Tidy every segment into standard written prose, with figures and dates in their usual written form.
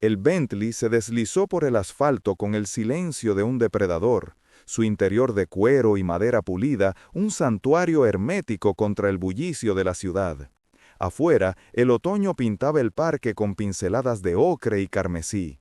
El Bentley se deslizó por el asfalto con el silencio de un depredador, su interior de cuero y madera pulida, un santuario hermético contra el bullicio de la ciudad. Afuera, el otoño pintaba el parque con pinceladas de ocre y carmesí.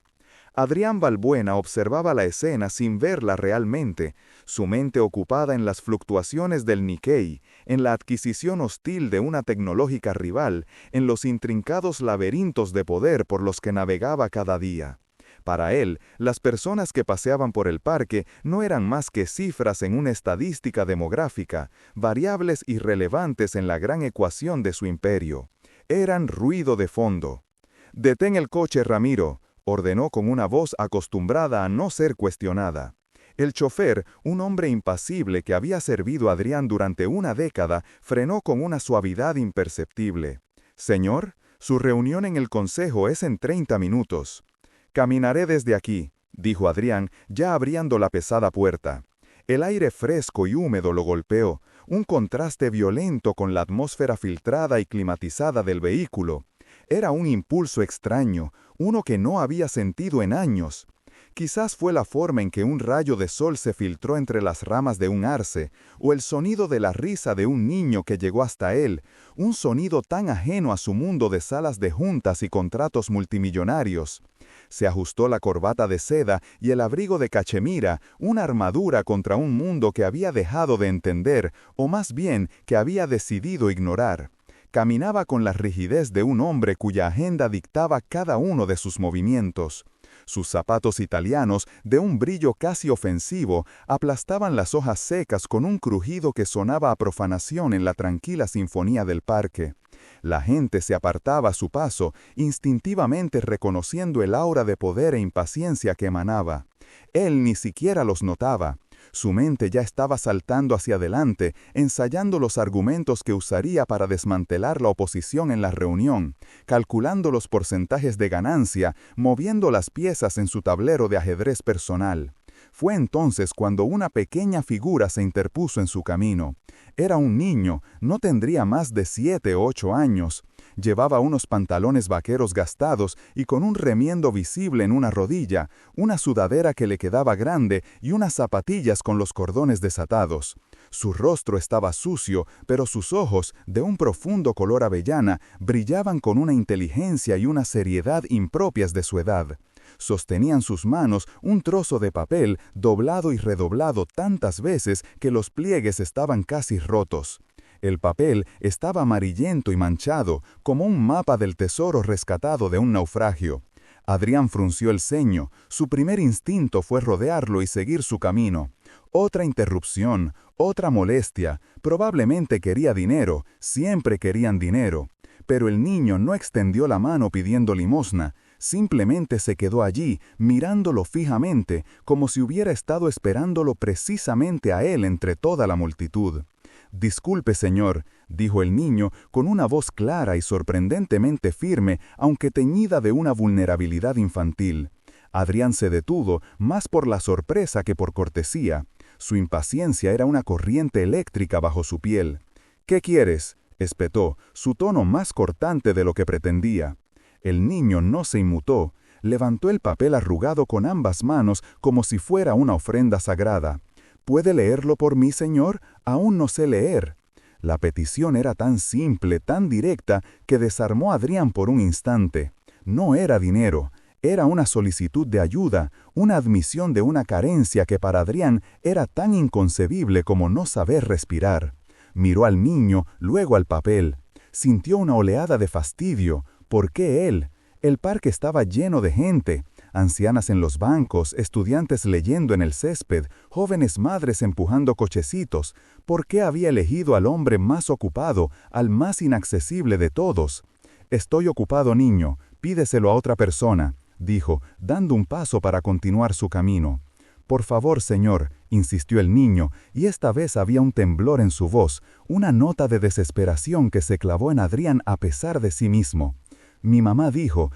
Adrián Balbuena observaba la escena sin verla realmente, su mente ocupada en las fluctuaciones del Nikkei, en la adquisición hostil de una tecnológica rival, en los intrincados laberintos de poder por los que navegaba cada día. Para él, las personas que paseaban por el parque no eran más que cifras en una estadística demográfica, variables irrelevantes en la gran ecuación de su imperio. Eran ruido de fondo. «Detén el coche, Ramiro», ordenó con una voz acostumbrada a no ser cuestionada. El chofer, un hombre impasible que había servido a Adrián durante una década, frenó con una suavidad imperceptible. «Señor, su reunión en el consejo es en 30 minutos». «Caminaré desde aquí», dijo Adrián, ya abriendo la pesada puerta. El aire fresco y húmedo lo golpeó, un contraste violento con la atmósfera filtrada y climatizada del vehículo. Era un impulso extraño, uno que no había sentido en años. Quizás fue la forma en que un rayo de sol se filtró entre las ramas de un arce, o el sonido de la risa de un niño que llegó hasta él, un sonido tan ajeno a su mundo de salas de juntas y contratos multimillonarios. Se ajustó la corbata de seda y el abrigo de cachemira, una armadura contra un mundo que había dejado de entender, o más bien que había decidido ignorar. Caminaba con la rigidez de un hombre cuya agenda dictaba cada uno de sus movimientos. Sus zapatos italianos, de un brillo casi ofensivo, aplastaban las hojas secas con un crujido que sonaba a profanación en la tranquila sinfonía del parque. La gente se apartaba a su paso, instintivamente reconociendo el aura de poder e impaciencia que emanaba. Él ni siquiera los notaba. Su mente ya estaba saltando hacia adelante, ensayando los argumentos que usaría para desmantelar la oposición en la reunión, calculando los porcentajes de ganancia, moviendo las piezas en su tablero de ajedrez personal. Fue entonces cuando una pequeña figura se interpuso en su camino. Era un niño, no tendría más de 7 o 8 años. Llevaba unos pantalones vaqueros gastados y con un remiendo visible en una rodilla, una sudadera que le quedaba grande y unas zapatillas con los cordones desatados. Su rostro estaba sucio, pero sus ojos, de un profundo color avellana, brillaban con una inteligencia y una seriedad impropias de su edad. Sostenían sus manos un trozo de papel doblado y redoblado tantas veces que los pliegues estaban casi rotos. El papel estaba amarillento y manchado, como un mapa del tesoro rescatado de un naufragio. Adrián frunció el ceño. Su primer instinto fue rodearlo y seguir su camino. Otra interrupción, otra molestia. Probablemente quería dinero, siempre querían dinero. Pero el niño no extendió la mano pidiendo limosna. Simplemente se quedó allí, mirándolo fijamente, como si hubiera estado esperándolo precisamente a él entre toda la multitud. «Disculpe, señor», dijo el niño con una voz clara y sorprendentemente firme, aunque teñida de una vulnerabilidad infantil. Adrián se detuvo, más por la sorpresa que por cortesía. Su impaciencia era una corriente eléctrica bajo su piel. «¿Qué quieres?», espetó, su tono más cortante de lo que pretendía. El niño no se inmutó. Levantó el papel arrugado con ambas manos como si fuera una ofrenda sagrada. «¿Puede leerlo por mí, señor? Aún no sé leer». La petición era tan simple, tan directa, que desarmó a Adrián por un instante. No era dinero, era una solicitud de ayuda, una admisión de una carencia que para Adrián era tan inconcebible como no saber respirar. Miró al niño, luego al papel. Sintió una oleada de fastidio. ¿Por qué él? El parque estaba lleno de gente. Ancianas en los bancos, estudiantes leyendo en el césped, jóvenes madres empujando cochecitos. ¿Por qué había elegido al hombre más ocupado, al más inaccesible de todos? «Estoy ocupado, niño, pídeselo a otra persona», dijo, dando un paso para continuar su camino. «Por favor, señor», insistió el niño, y esta vez había un temblor en su voz, una nota de desesperación que se clavó en Adrián a pesar de sí mismo. «Mi mamá dijo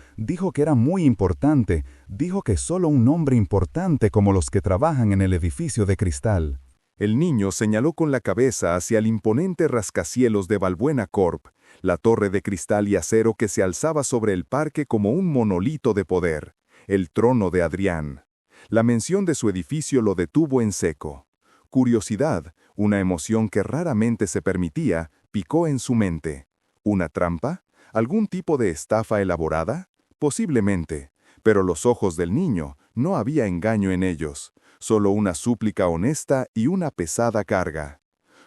que era muy importante, dijo que solo un hombre importante como los que trabajan en el edificio de cristal». El niño señaló con la cabeza hacia el imponente rascacielos de Balbuena Corp, la torre de cristal y acero que se alzaba sobre el parque como un monolito de poder. El trono de Adrián. La mención de su edificio lo detuvo en seco. Curiosidad, una emoción que raramente se permitía, picó en su mente. ¿Una trampa? ¿Algún tipo de estafa elaborada? Posiblemente, pero los ojos del niño, no había engaño en ellos, solo una súplica honesta y una pesada carga.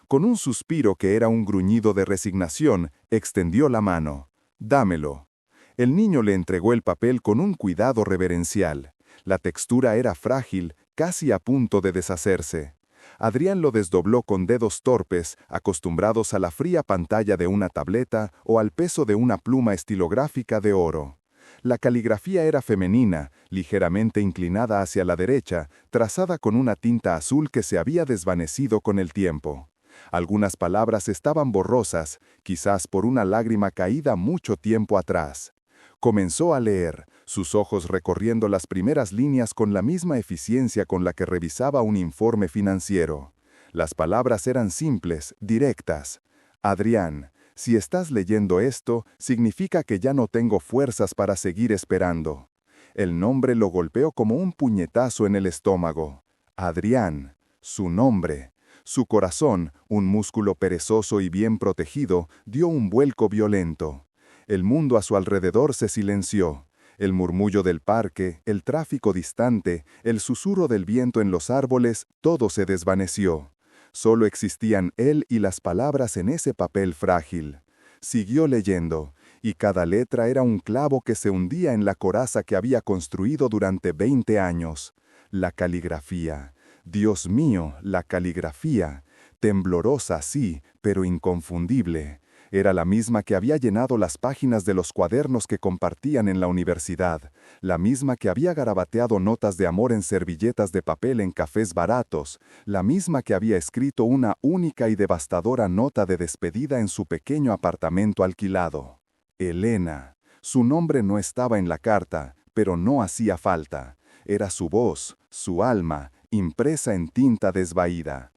Con un suspiro que era un gruñido de resignación, extendió la mano. «Dámelo». El niño le entregó el papel con un cuidado reverencial. La textura era frágil, casi a punto de deshacerse. Adrián lo desdobló con dedos torpes, acostumbrados a la fría pantalla de una tableta o al peso de una pluma estilográfica de oro. La caligrafía era femenina, ligeramente inclinada hacia la derecha, trazada con una tinta azul que se había desvanecido con el tiempo. Algunas palabras estaban borrosas, quizás por una lágrima caída mucho tiempo atrás. Comenzó a leer, sus ojos recorriendo las primeras líneas con la misma eficiencia con la que revisaba un informe financiero. Las palabras eran simples, directas. Adrián, si estás leyendo esto, significa que ya no tengo fuerzas para seguir esperando. El nombre lo golpeó como un puñetazo en el estómago. Adrián, su nombre. Su corazón, un músculo perezoso y bien protegido, dio un vuelco violento. El mundo a su alrededor se silenció. El murmullo del parque, el tráfico distante, el susurro del viento en los árboles, todo se desvaneció. Solo existían él y las palabras en ese papel frágil. Siguió leyendo, y cada letra era un clavo que se hundía en la coraza que había construido durante 20 años. La caligrafía. Dios mío, la caligrafía. Temblorosa, sí, pero inconfundible. Era la misma que había llenado las páginas de los cuadernos que compartían en la universidad, la misma que había garabateado notas de amor en servilletas de papel en cafés baratos, la misma que había escrito una única y devastadora nota de despedida en su pequeño apartamento alquilado. Elena. Su nombre no estaba en la carta, pero no hacía falta. Era su voz, su alma, impresa en tinta desvaída.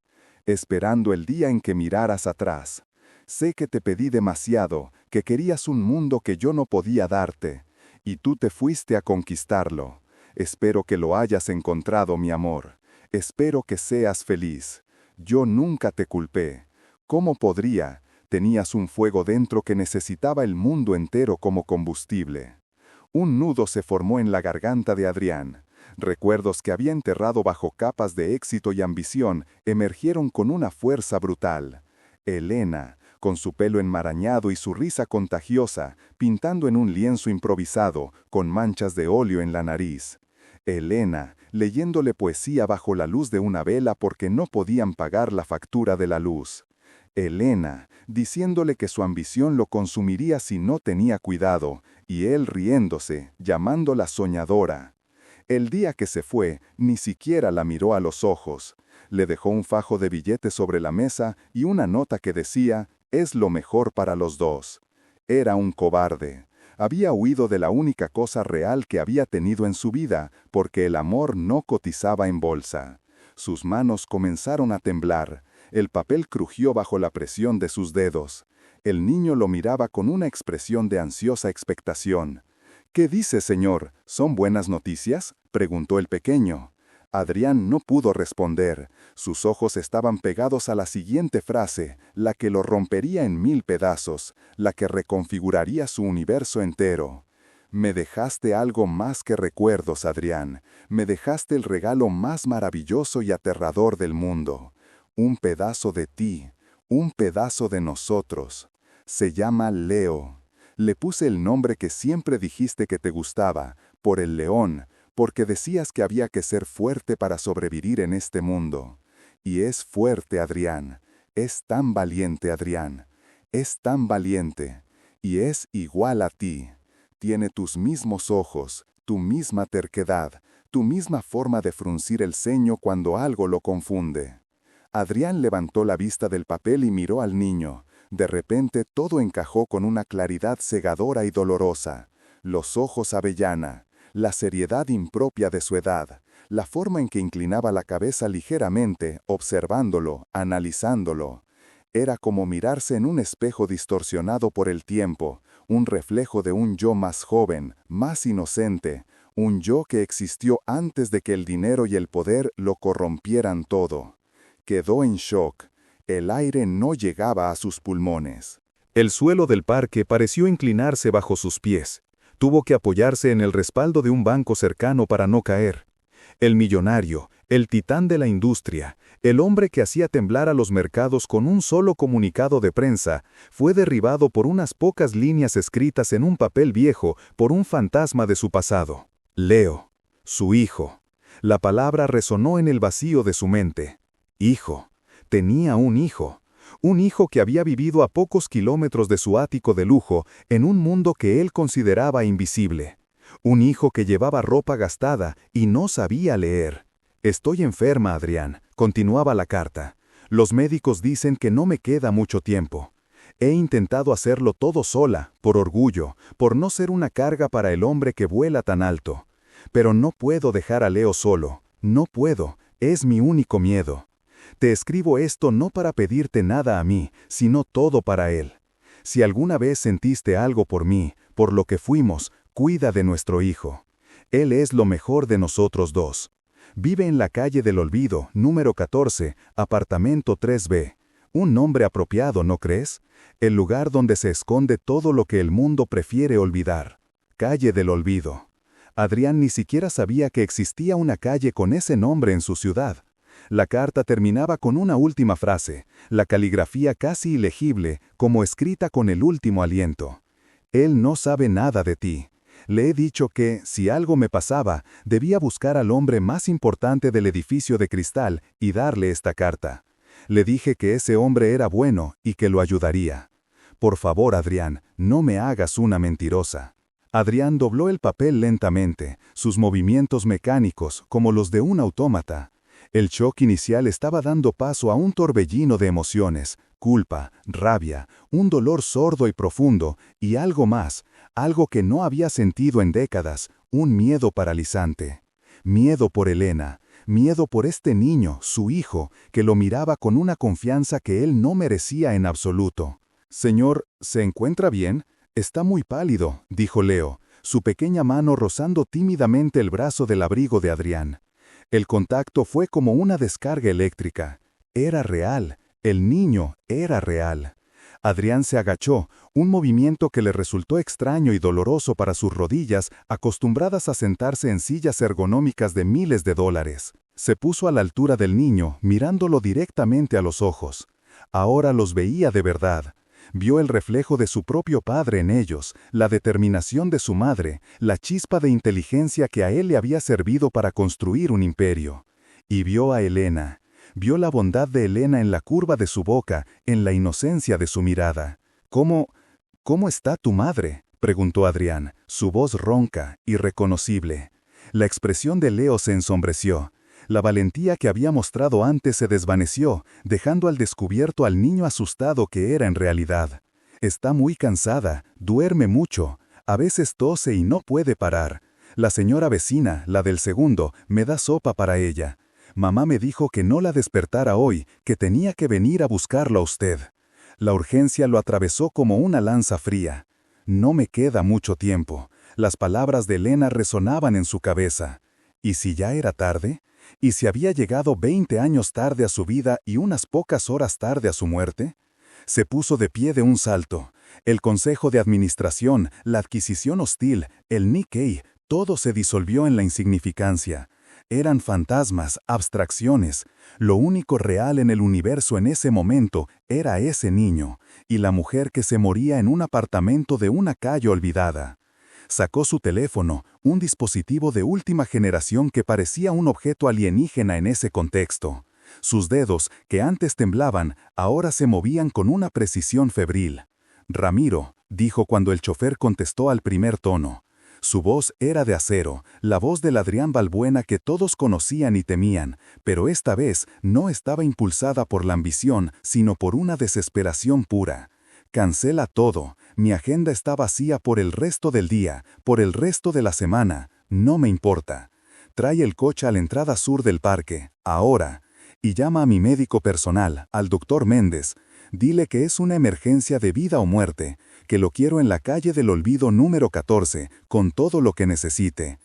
Esperando el día en que miraras atrás. Sé que te pedí demasiado, que querías un mundo que yo no podía darte, y tú te fuiste a conquistarlo. Espero que lo hayas encontrado, mi amor. Espero que seas feliz. Yo nunca te culpé. ¿Cómo podría? Tenías un fuego dentro que necesitaba el mundo entero como combustible. Un nudo se formó en la garganta de Adrián. Recuerdos que había enterrado bajo capas de éxito y ambición emergieron con una fuerza brutal. Elena, con su pelo enmarañado y su risa contagiosa, pintando en un lienzo improvisado, con manchas de óleo en la nariz. Elena, leyéndole poesía bajo la luz de una vela porque no podían pagar la factura de la luz. Elena, diciéndole que su ambición lo consumiría si no tenía cuidado, y él riéndose, llamándola soñadora. El día que se fue, ni siquiera la miró a los ojos. Le dejó un fajo de billetes sobre la mesa y una nota que decía, «Es lo mejor para los dos». Era un cobarde. Había huido de la única cosa real que había tenido en su vida, porque el amor no cotizaba en bolsa. Sus manos comenzaron a temblar. El papel crujió bajo la presión de sus dedos. El niño lo miraba con una expresión de ansiosa expectación. «¿Qué dice, señor? ¿Son buenas noticias?», preguntó el pequeño. Adrián no pudo responder. Sus ojos estaban pegados a la siguiente frase, la que lo rompería en 1000 pedazos, la que reconfiguraría su universo entero. «Me dejaste algo más que recuerdos, Adrián. Me dejaste el regalo más maravilloso y aterrador del mundo. Un pedazo de ti, un pedazo de nosotros. Se llama Leo. Le puse el nombre que siempre dijiste que te gustaba, por el león, porque decías que había que ser fuerte para sobrevivir en este mundo. Y es fuerte, Adrián. Es tan valiente, Adrián. Es tan valiente. Y es igual a ti. Tiene tus mismos ojos, tu misma terquedad, tu misma forma de fruncir el ceño cuando algo lo confunde». Adrián levantó la vista del papel y miró al niño. De repente todo encajó con una claridad cegadora y dolorosa. Los ojos avellana, la seriedad impropia de su edad, la forma en que inclinaba la cabeza ligeramente, observándolo, analizándolo. Era como mirarse en un espejo distorsionado por el tiempo, un reflejo de un yo más joven, más inocente, Un yo que existió antes de que el dinero y el poder lo corrompieran todo. Quedó en shock. El aire no llegaba a sus pulmones. El suelo del parque pareció inclinarse bajo sus pies. Tuvo que apoyarse en el respaldo de un banco cercano para no caer. El millonario, el titán de la industria, el hombre que hacía temblar a los mercados con un solo comunicado de prensa, fue derribado por unas pocas líneas escritas en un papel viejo por un fantasma de su pasado. Leo, su hijo. La palabra resonó en el vacío de su mente. Hijo. Tenía un hijo. Un hijo que había vivido a pocos kilómetros de su ático de lujo, en un mundo que él consideraba invisible. Un hijo que llevaba ropa gastada y no sabía leer. Estoy enferma, Adrián, continuaba la carta. Los médicos dicen que no me queda mucho tiempo. He intentado hacerlo todo sola, por orgullo, por no ser una carga para el hombre que vuela tan alto. Pero no puedo dejar a Leo solo. No puedo. Es mi único miedo. Te escribo esto no para pedirte nada a mí, sino todo para él. Si alguna vez sentiste algo por mí, por lo que fuimos, cuida de nuestro hijo. Él es lo mejor de nosotros dos. Vive en la calle del Olvido, número 14, apartamento 3B. Un nombre apropiado, ¿no crees? El lugar donde se esconde todo lo que el mundo prefiere olvidar. Calle del Olvido. Adrián ni siquiera sabía que existía una calle con ese nombre en su ciudad. La carta terminaba con una última frase, la caligrafía casi ilegible, como escrita con el último aliento. Él no sabe nada de ti. Le he dicho que, si algo me pasaba, debía buscar al hombre más importante del edificio de cristal y darle esta carta. Le dije que ese hombre era bueno y que lo ayudaría. Por favor, Adrián, no me hagas una mentirosa. Adrián dobló el papel lentamente, sus movimientos mecánicos, como los de un autómata. El shock inicial estaba dando paso a un torbellino de emociones, culpa, rabia, un dolor sordo y profundo, y algo más, algo que no había sentido en décadas, un miedo paralizante. Miedo por Elena, miedo por este niño, su hijo, que lo miraba con una confianza que él no merecía en absoluto. «Señor, ¿se encuentra bien? Está muy pálido», dijo Leo, su pequeña mano rozando tímidamente el brazo del abrigo de Adrián. El contacto fue como una descarga eléctrica. Era real. El niño era real. Adrián se agachó, un movimiento que le resultó extraño y doloroso para sus rodillas, acostumbradas a sentarse en sillas ergonómicas de miles de dólares. Se puso a la altura del niño, mirándolo directamente a los ojos. Ahora los veía de verdad. Vio el reflejo de su propio padre en ellos, la determinación de su madre, la chispa de inteligencia que a él le había servido para construir un imperio. Y vio a Elena. Vio la bondad de Elena en la curva de su boca, en la inocencia de su mirada. ¿Cómo está tu madre?», preguntó Adrián, su voz ronca, irreconocible. La expresión de Leo se ensombreció. La valentía que había mostrado antes se desvaneció, dejando al descubierto al niño asustado que era en realidad. «Está muy cansada, duerme mucho, a veces tose y no puede parar. La señora vecina, la del segundo, me da sopa para ella. Mamá me dijo que no la despertara hoy, que tenía que venir a buscarlo a usted». La urgencia lo atravesó como una lanza fría. «No me queda mucho tiempo». Las palabras de Elena resonaban en su cabeza. ¿Y si ya era tarde? ¿Y si había llegado 20 años tarde a su vida y unas pocas horas tarde a su muerte? Se puso de pie de un salto. El consejo de administración, la adquisición hostil, el Nikkei, todo se disolvió en la insignificancia. Eran fantasmas, abstracciones. Lo único real en el universo en ese momento era ese niño, y la mujer que se moría en un apartamento de una calle olvidada. Sacó su teléfono, un dispositivo de última generación que parecía un objeto alienígena en ese contexto. Sus dedos, que antes temblaban, ahora se movían con una precisión febril. «Ramiro», dijo cuando el chofer contestó al primer tono. Su voz era de acero, la voz del Adrián Balbuena que todos conocían y temían, pero esta vez no estaba impulsada por la ambición, sino por una desesperación pura. «Cancela todo. Mi agenda está vacía por el resto del día, por el resto de la semana. No me importa. Trae el coche a la entrada sur del parque, ahora. Y llama a mi médico personal, al doctor Méndez. Dile que es una emergencia de vida o muerte, que lo quiero en la calle del Olvido número 14, con todo lo que necesite.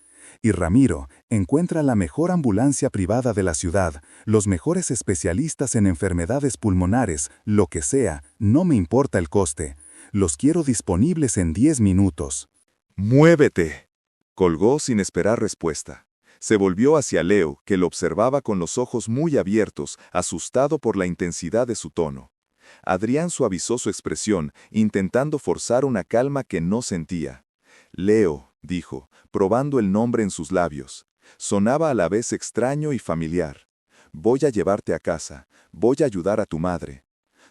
Y Ramiro encuentra la mejor ambulancia privada de la ciudad, los mejores especialistas en enfermedades pulmonares, lo que sea, no me importa el coste. Los quiero disponibles en 10 minutos. ¡Muévete!, colgó sin esperar respuesta. Se volvió hacia Leo, que lo observaba con los ojos muy abiertos, asustado por la intensidad de su tono. Adrián suavizó su expresión, intentando forzar una calma que no sentía. Leo, dijo, probando el nombre en sus labios. Sonaba a la vez extraño y familiar. Voy a llevarte a casa, voy a ayudar a tu madre.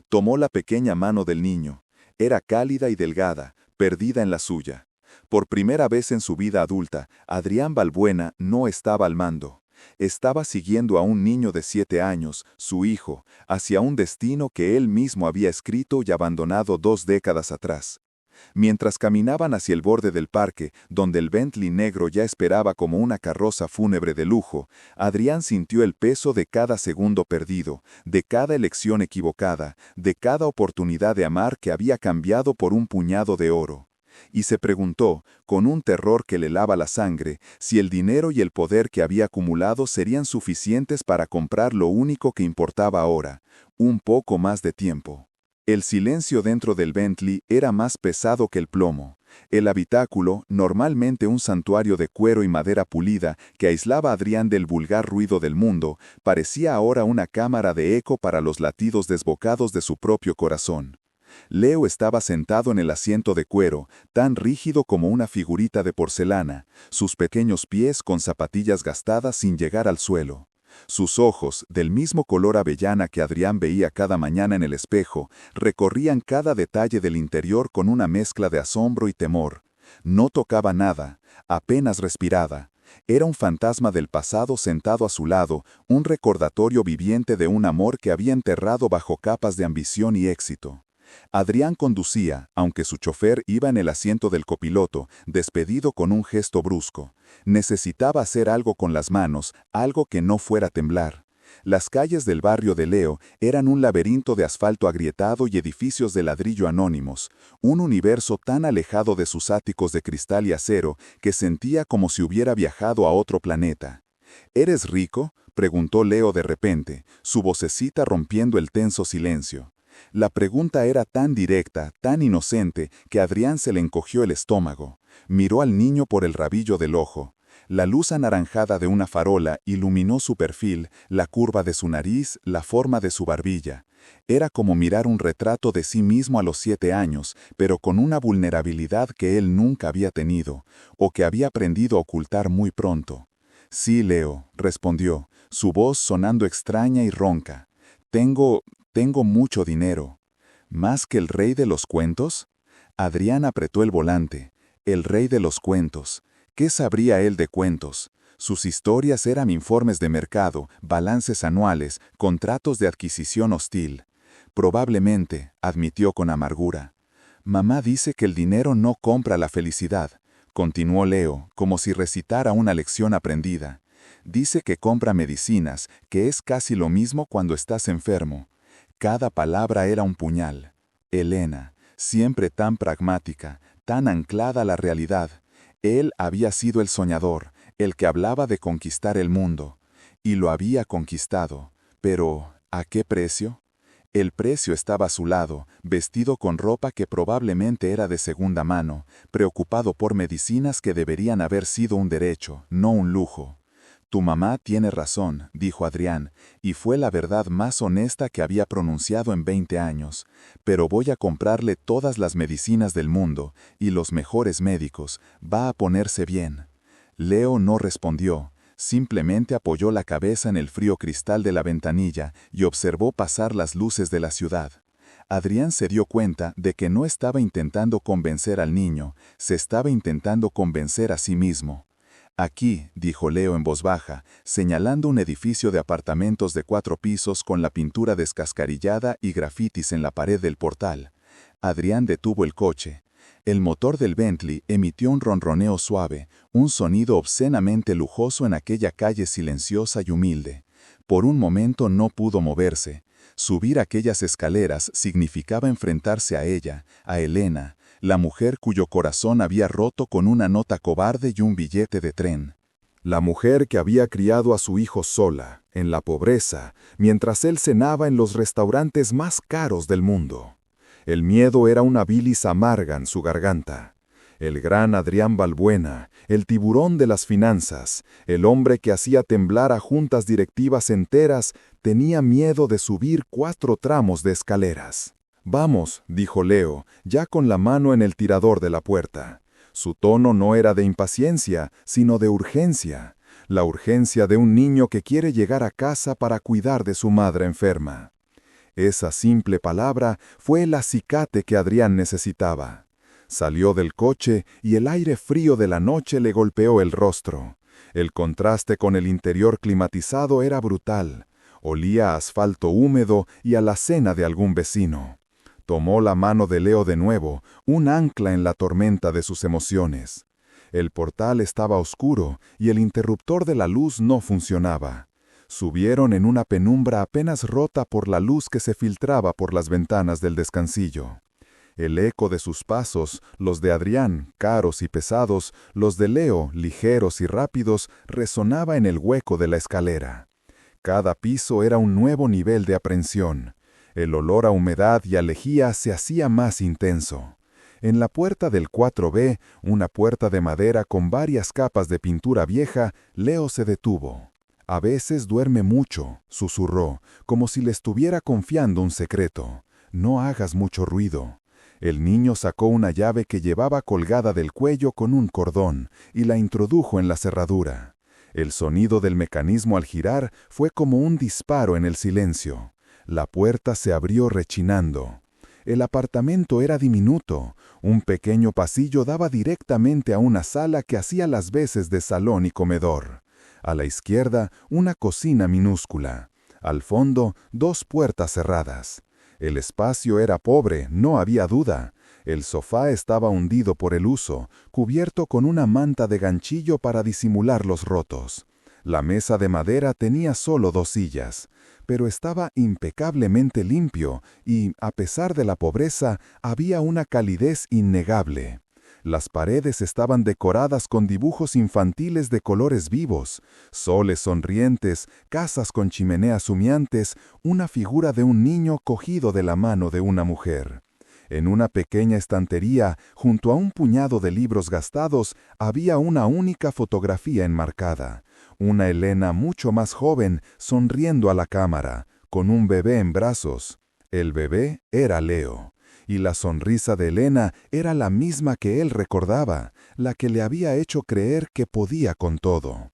Tomó la pequeña mano del niño. Era cálida y delgada, perdida en la suya. Por primera vez en su vida adulta, Adrián Balbuena no estaba al mando. Estaba siguiendo a un niño de 7 años, su hijo, hacia un destino que él mismo había escrito y abandonado 2 décadas atrás. Mientras caminaban hacia el borde del parque, donde el Bentley negro ya esperaba como una carroza fúnebre de lujo, Adrián sintió el peso de cada segundo perdido, de cada elección equivocada, de cada oportunidad de amar que había cambiado por un puñado de oro. Y se preguntó, con un terror que le lava la sangre, si el dinero y el poder que había acumulado serían suficientes para comprar lo único que importaba ahora, un poco más de tiempo. El silencio dentro del Bentley era más pesado que el plomo. El habitáculo, normalmente un santuario de cuero y madera pulida que aislaba a Adrián del vulgar ruido del mundo, parecía ahora una cámara de eco para los latidos desbocados de su propio corazón. Leo estaba sentado en el asiento de cuero, tan rígido como una figurita de porcelana, sus pequeños pies con zapatillas gastadas sin llegar al suelo. Sus ojos, del mismo color avellana que Adrián veía cada mañana en el espejo, recorrían cada detalle del interior con una mezcla de asombro y temor. No tocaba nada, apenas respiraba. Era un fantasma del pasado sentado a su lado, un recordatorio viviente de un amor que había enterrado bajo capas de ambición y éxito. Adrián conducía, aunque su chofer iba en el asiento del copiloto, despedido con un gesto brusco. Necesitaba hacer algo con las manos, algo que no fuera temblar. Las calles del barrio de Leo eran un laberinto de asfalto agrietado y edificios de ladrillo anónimos, un universo tan alejado de sus áticos de cristal y acero que sentía como si hubiera viajado a otro planeta. ¿Eres rico?, preguntó Leo de repente, su vocecita rompiendo el tenso silencio. La pregunta era tan directa, tan inocente, que a Adrián se le encogió el estómago. Miró al niño por el rabillo del ojo. La luz anaranjada de una farola iluminó su perfil, la curva de su nariz, la forma de su barbilla. Era como mirar un retrato de sí mismo a los 7 años, pero con una vulnerabilidad que él nunca había tenido, o que había aprendido a ocultar muy pronto. «Sí, Leo», respondió, su voz sonando extraña y ronca. Tengo mucho dinero». ¿Más que el rey de los cuentos? Adrián apretó el volante. El rey de los cuentos. ¿Qué sabría él de cuentos? Sus historias eran informes de mercado, balances anuales, contratos de adquisición hostil. Probablemente, admitió con amargura. «Mamá dice que el dinero no compra la felicidad», continuó Leo, como si recitara una lección aprendida. «Dice que compra medicinas, que es casi lo mismo cuando estás enfermo». Cada palabra era un puñal. Elena, siempre tan pragmática, tan anclada a la realidad. Él había sido el soñador, el que hablaba de conquistar el mundo. Y lo había conquistado. Pero, ¿a qué precio? El precio estaba a su lado, vestido con ropa que probablemente era de segunda mano, preocupado por medicinas que deberían haber sido un derecho, no un lujo. «Tu mamá tiene razón», dijo Adrián, y fue la verdad más honesta que había pronunciado en 20 años. «Pero voy a comprarle todas las medicinas del mundo, y los mejores médicos. Va a ponerse bien». Leo no respondió, simplemente apoyó la cabeza en el frío cristal de la ventanilla y observó pasar las luces de la ciudad. Adrián se dio cuenta de que no estaba intentando convencer al niño, se estaba intentando convencer a sí mismo. «Aquí», dijo Leo en voz baja, señalando un edificio de apartamentos de 4 pisos con la pintura descascarillada y grafitis en la pared del portal. Adrián detuvo el coche. El motor del Bentley emitió un ronroneo suave, un sonido obscenamente lujoso en aquella calle silenciosa y humilde. Por un momento no pudo moverse. Subir aquellas escaleras significaba enfrentarse a ella, a Elena, la mujer cuyo corazón había roto con una nota cobarde y un billete de tren. La mujer que había criado a su hijo sola, en la pobreza, mientras él cenaba en los restaurantes más caros del mundo. El miedo era una bilis amarga en su garganta. El gran Adrián Balbuena, el tiburón de las finanzas, el hombre que hacía temblar a juntas directivas enteras, tenía miedo de subir 4 tramos de escaleras. «Vamos», dijo Leo, ya con la mano en el tirador de la puerta. Su tono no era de impaciencia, sino de urgencia. La urgencia de un niño que quiere llegar a casa para cuidar de su madre enferma. Esa simple palabra fue el acicate que Adrián necesitaba. Salió del coche y el aire frío de la noche le golpeó el rostro. El contraste con el interior climatizado era brutal. Olía a asfalto húmedo y a la cena de algún vecino. Tomó la mano de Leo de nuevo, un ancla en la tormenta de sus emociones. El portal estaba oscuro y el interruptor de la luz no funcionaba. Subieron en una penumbra apenas rota por la luz que se filtraba por las ventanas del descansillo. El eco de sus pasos, los de Adrián, caros y pesados, los de Leo, ligeros y rápidos, resonaba en el hueco de la escalera. Cada piso era un nuevo nivel de aprensión. El olor a humedad y a lejía se hacía más intenso. En la puerta del 4B, una puerta de madera con varias capas de pintura vieja, Leo se detuvo. «A veces duerme mucho», susurró, como si le estuviera confiando un secreto. «No hagas mucho ruido». El niño sacó una llave que llevaba colgada del cuello con un cordón y la introdujo en la cerradura. El sonido del mecanismo al girar fue como un disparo en el silencio. La puerta se abrió rechinando. El apartamento era diminuto. Un pequeño pasillo daba directamente a una sala que hacía las veces de salón y comedor. A la izquierda, una cocina minúscula. Al fondo, 2 puertas cerradas. El espacio era pobre, no había duda. El sofá estaba hundido por el uso, cubierto con una manta de ganchillo para disimular los rotos. La mesa de madera tenía solo 2 sillas, pero estaba impecablemente limpio y, a pesar de la pobreza, había una calidez innegable. Las paredes estaban decoradas con dibujos infantiles de colores vivos, soles sonrientes, casas con chimeneas humeantes, una figura de un niño cogido de la mano de una mujer. En una pequeña estantería, junto a un puñado de libros gastados, había una única fotografía enmarcada. Una Elena mucho más joven, sonriendo a la cámara, con un bebé en brazos. El bebé era Leo. Y la sonrisa de Elena era la misma que él recordaba, la que le había hecho creer que podía con todo.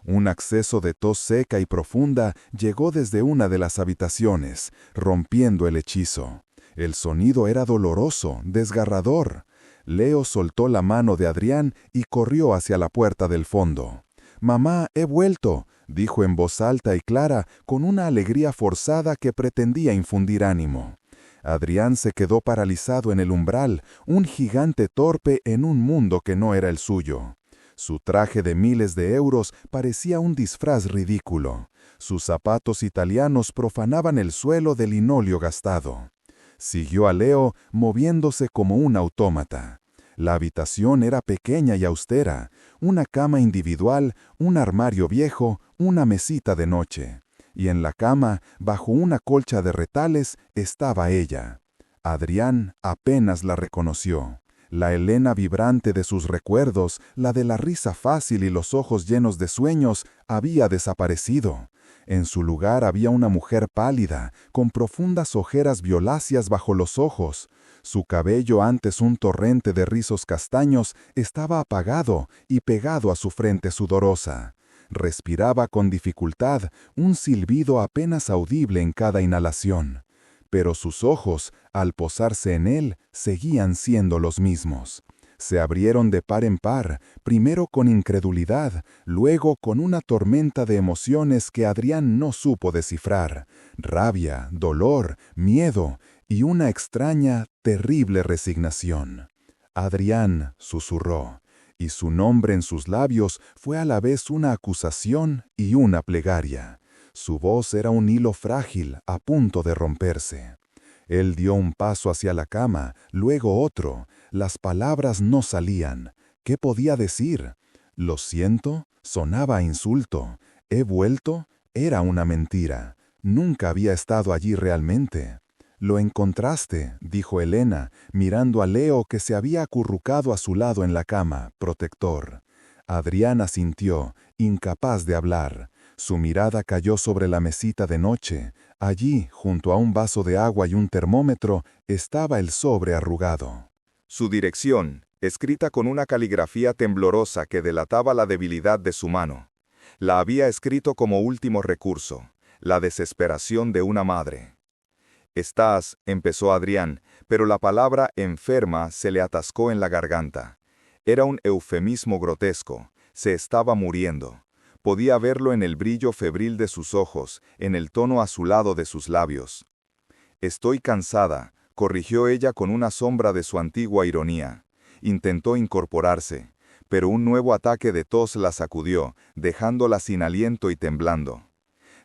Un acceso de tos seca y profunda llegó desde una de las habitaciones, rompiendo el hechizo. El sonido era doloroso, desgarrador. Leo soltó la mano de Adrián y corrió hacia la puerta del fondo. «Mamá, he vuelto», dijo en voz alta y clara, con una alegría forzada que pretendía infundir ánimo. Adrián se quedó paralizado en el umbral, un gigante torpe en un mundo que no era el suyo. Su traje de miles de euros parecía un disfraz ridículo. Sus zapatos italianos profanaban el suelo de linóleo gastado. Siguió a Leo, moviéndose como un autómata. La habitación era pequeña y austera, una cama individual, un armario viejo, una mesita de noche. Y en la cama, bajo una colcha de retales, estaba ella. Adrián apenas la reconoció. La Elena vibrante de sus recuerdos, la de la risa fácil y los ojos llenos de sueños, había desaparecido. En su lugar había una mujer pálida, con profundas ojeras violáceas bajo los ojos. Su cabello, antes un torrente de rizos castaños, estaba apagado y pegado a su frente sudorosa. Respiraba con dificultad, un silbido apenas audible en cada inhalación. Pero sus ojos, al posarse en él, seguían siendo los mismos. Se abrieron de par en par, primero con incredulidad, luego con una tormenta de emociones que Adrián no supo descifrar: rabia, dolor, miedo y una extraña, terrible resignación. «Adrián», susurró, y su nombre en sus labios fue a la vez una acusación y una plegaria. Su voz era un hilo frágil, a punto de romperse. Él dio un paso hacia la cama, luego otro. Las palabras no salían. ¿Qué podía decir? Lo siento, sonaba a insulto. He vuelto, era una mentira. Nunca había estado allí realmente. Lo encontraste, dijo Elena, mirando a Leo que se había acurrucado a su lado en la cama, protector. Adrián asintió, incapaz de hablar. Su mirada cayó sobre la mesita de noche. Allí, junto a un vaso de agua y un termómetro, estaba el sobre arrugado. Su dirección, escrita con una caligrafía temblorosa que delataba la debilidad de su mano. La había escrito como último recurso, la desesperación de una madre. «Estás», empezó Adrián, pero la palabra enferma se le atascó en la garganta. Era un eufemismo grotesco. Se estaba muriendo. Podía verlo en el brillo febril de sus ojos, en el tono azulado de sus labios. «Estoy cansada», corrigió ella con una sombra de su antigua ironía. Intentó incorporarse, pero un nuevo ataque de tos la sacudió, dejándola sin aliento y temblando.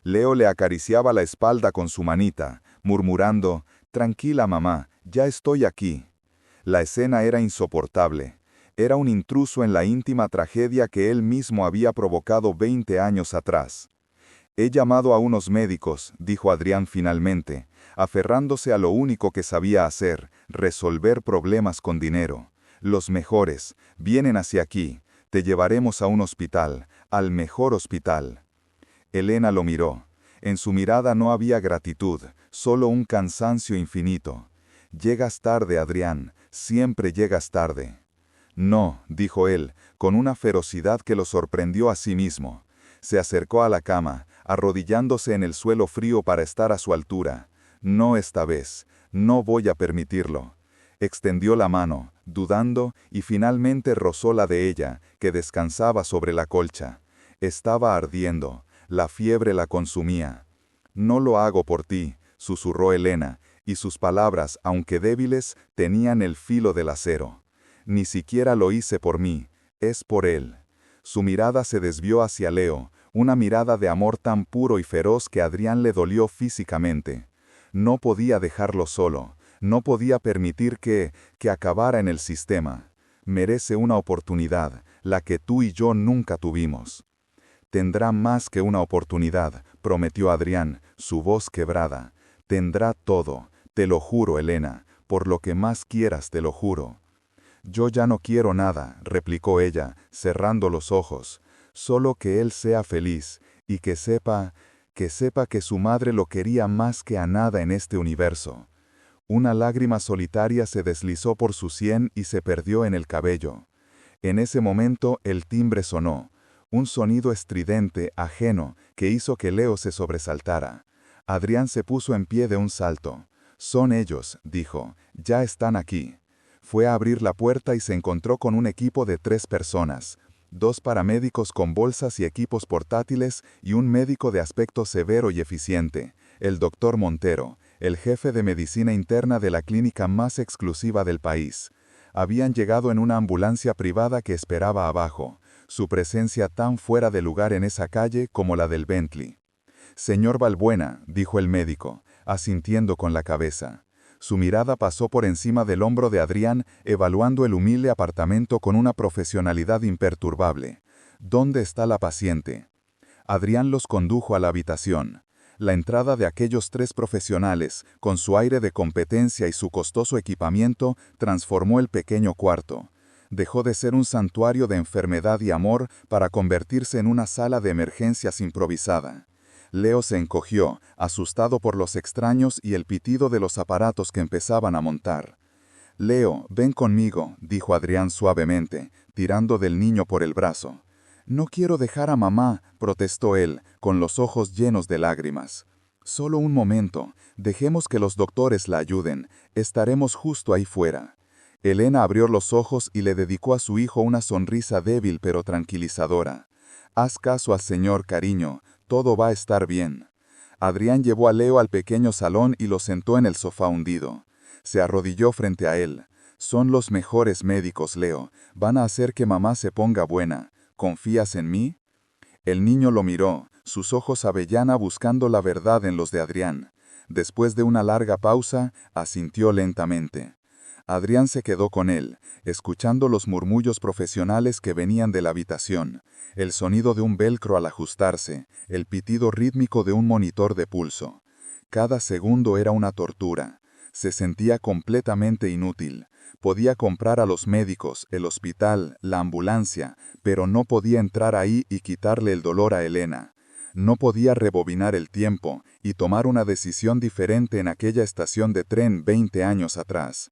Leo le acariciaba la espalda con su manita, murmurando, «Tranquila, mamá, ya estoy aquí». La escena era insoportable. Era un intruso en la íntima tragedia que él mismo había provocado 20 años atrás. «He llamado a unos médicos», dijo Adrián finalmente, aferrándose a lo único que sabía hacer, resolver problemas con dinero. «Los mejores, vienen hacia aquí. Te llevaremos a un hospital, al mejor hospital». Elena lo miró. En su mirada no había gratitud, solo un cansancio infinito. «Llegas tarde, Adrián, siempre llegas tarde». «No», dijo él, con una ferocidad que lo sorprendió a sí mismo. Se acercó a la cama, arrodillándose en el suelo frío para estar a su altura. «No esta vez, no voy a permitirlo». Extendió la mano, dudando, y finalmente rozó la de ella, que descansaba sobre la colcha. Estaba ardiendo. La fiebre la consumía. «No lo hago por ti», susurró Elena, y sus palabras, aunque débiles, tenían el filo del acero. «Ni siquiera lo hice por mí, es por él». Su mirada se desvió hacia Leo, una mirada de amor tan puro y feroz que a Adrián le dolió físicamente. No podía dejarlo solo, no podía permitir que acabara en el sistema. Merece una oportunidad, la que tú y yo nunca tuvimos. «Tendrá más que una oportunidad», prometió Adrián, su voz quebrada. «Tendrá todo, te lo juro, Elena, por lo que más quieras te lo juro». «Yo ya no quiero nada», replicó ella, cerrando los ojos. «Solo que él sea feliz, y que sepa que su madre lo quería más que a nada en este universo». Una lágrima solitaria se deslizó por su sien y se perdió en el cabello. En ese momento el timbre sonó. Un sonido estridente, ajeno, que hizo que Leo se sobresaltara. Adrián se puso en pie de un salto. «Son ellos», dijo, «ya están aquí». Fue a abrir la puerta y se encontró con un equipo de 3 personas. 2 paramédicos con bolsas y equipos portátiles y un médico de aspecto severo y eficiente, el doctor Montero, el jefe de medicina interna de la clínica más exclusiva del país. Habían llegado en una ambulancia privada que esperaba abajo. Su presencia tan fuera de lugar en esa calle como la del Bentley. «Señor Balbuena», dijo el médico, asintiendo con la cabeza. Su mirada pasó por encima del hombro de Adrián, evaluando el humilde apartamento con una profesionalidad imperturbable. «¿Dónde está la paciente?» Adrián los condujo a la habitación. La entrada de aquellos 3 profesionales, con su aire de competencia y su costoso equipamiento, transformó el pequeño cuarto. Dejó de ser un santuario de enfermedad y amor para convertirse en una sala de emergencias improvisada. Leo se encogió, asustado por los extraños y el pitido de los aparatos que empezaban a montar. «Leo, ven conmigo», dijo Adrián suavemente, tirando del niño por el brazo. «No quiero dejar a mamá», protestó él, con los ojos llenos de lágrimas. «Solo un momento, dejemos que los doctores la ayuden, estaremos justo ahí fuera». Elena abrió los ojos y le dedicó a su hijo una sonrisa débil pero tranquilizadora. «Haz caso al señor, cariño, todo va a estar bien». Adrián llevó a Leo al pequeño salón y lo sentó en el sofá hundido. Se arrodilló frente a él. «Son los mejores médicos, Leo, van a hacer que mamá se ponga buena. ¿Confías en mí?» El niño lo miró, sus ojos avellana buscando la verdad en los de Adrián. Después de una larga pausa, asintió lentamente. Adrián se quedó con él, escuchando los murmullos profesionales que venían de la habitación, el sonido de un velcro al ajustarse, el pitido rítmico de un monitor de pulso. Cada segundo era una tortura. Se sentía completamente inútil. Podía comprar a los médicos, el hospital, la ambulancia, pero no podía entrar ahí y quitarle el dolor a Elena. No podía rebobinar el tiempo y tomar una decisión diferente en aquella estación de tren 20 años atrás.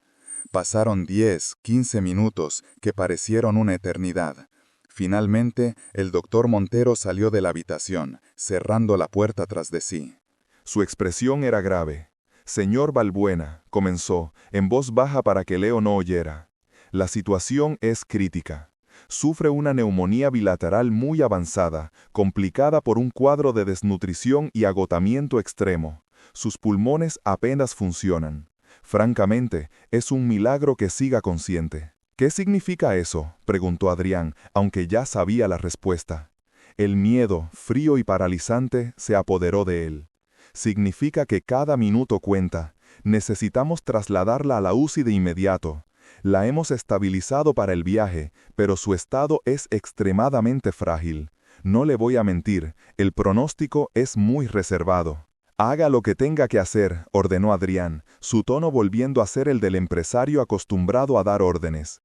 Pasaron 10, 15 minutos que parecieron una eternidad. Finalmente, el doctor Montero salió de la habitación, cerrando la puerta tras de sí. Su expresión era grave. «Señor Balbuena», comenzó, en voz baja para que Leo no oyera. «La situación es crítica. Sufre una neumonía bilateral muy avanzada, complicada por un cuadro de desnutrición y agotamiento extremo. Sus pulmones apenas funcionan. Francamente, es un milagro que siga consciente». «¿Qué significa eso?», preguntó Adrián, aunque ya sabía la respuesta. El miedo, frío y paralizante, se apoderó de él. «Significa que cada minuto cuenta. Necesitamos trasladarla a la UCI de inmediato. La hemos estabilizado para el viaje, pero su estado es extremadamente frágil. No le voy a mentir, el pronóstico es muy reservado». «Haga lo que tenga que hacer», ordenó Adrián, su tono volviendo a ser el del empresario acostumbrado a dar órdenes.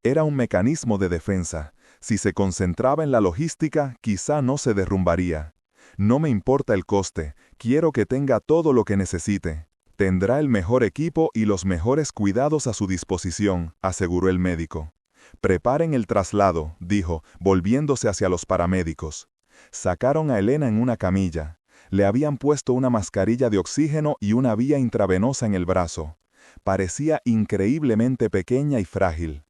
Era un mecanismo de defensa. Si se concentraba en la logística, quizá no se derrumbaría. «No me importa el coste, quiero que tenga todo lo que necesite». «Tendrá el mejor equipo y los mejores cuidados a su disposición», aseguró el médico. «Preparen el traslado», dijo, volviéndose hacia los paramédicos. Sacaron a Elena en una camilla. Le habían puesto una mascarilla de oxígeno y una vía intravenosa en el brazo. Parecía increíblemente pequeña y frágil.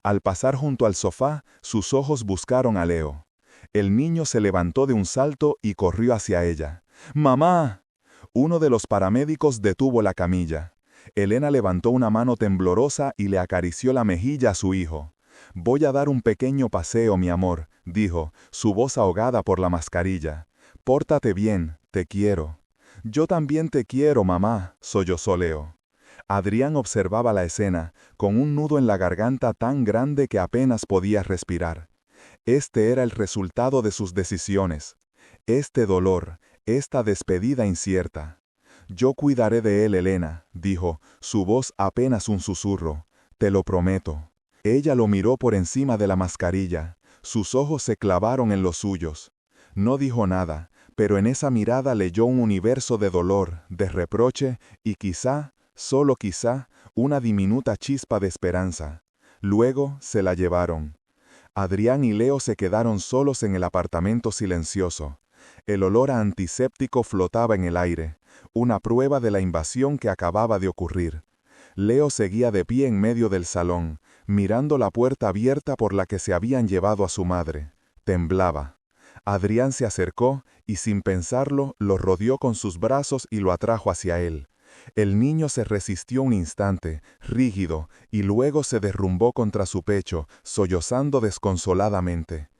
Al pasar junto al sofá, sus ojos buscaron a Leo. El niño se levantó de un salto y corrió hacia ella. «¡Mamá!». Uno de los paramédicos detuvo la camilla. Elena levantó una mano temblorosa y le acarició la mejilla a su hijo. «Voy a dar un pequeño paseo, mi amor», dijo, su voz ahogada por la mascarilla. «Pórtate bien, te quiero». «Yo también te quiero, mamá», sollozó Leo. Adrián observaba la escena, con un nudo en la garganta tan grande que apenas podía respirar. Este era el resultado de sus decisiones. Este dolor, esta despedida incierta. «Yo cuidaré de él, Elena», dijo, su voz apenas un susurro. «Te lo prometo». Ella lo miró por encima de la mascarilla. Sus ojos se clavaron en los suyos. No dijo nada, pero en esa mirada leyó un universo de dolor, de reproche y quizá, solo quizá, una diminuta chispa de esperanza. Luego se la llevaron. Adrián y Leo se quedaron solos en el apartamento silencioso. El olor a antiséptico flotaba en el aire, una prueba de la invasión que acababa de ocurrir. Leo seguía de pie en medio del salón, mirando la puerta abierta por la que se habían llevado a su madre. Temblaba. Adrián se acercó y sin pensarlo lo rodeó con sus brazos y lo atrajo hacia él. El niño se resistió un instante, rígido, y luego se derrumbó contra su pecho, sollozando desconsoladamente.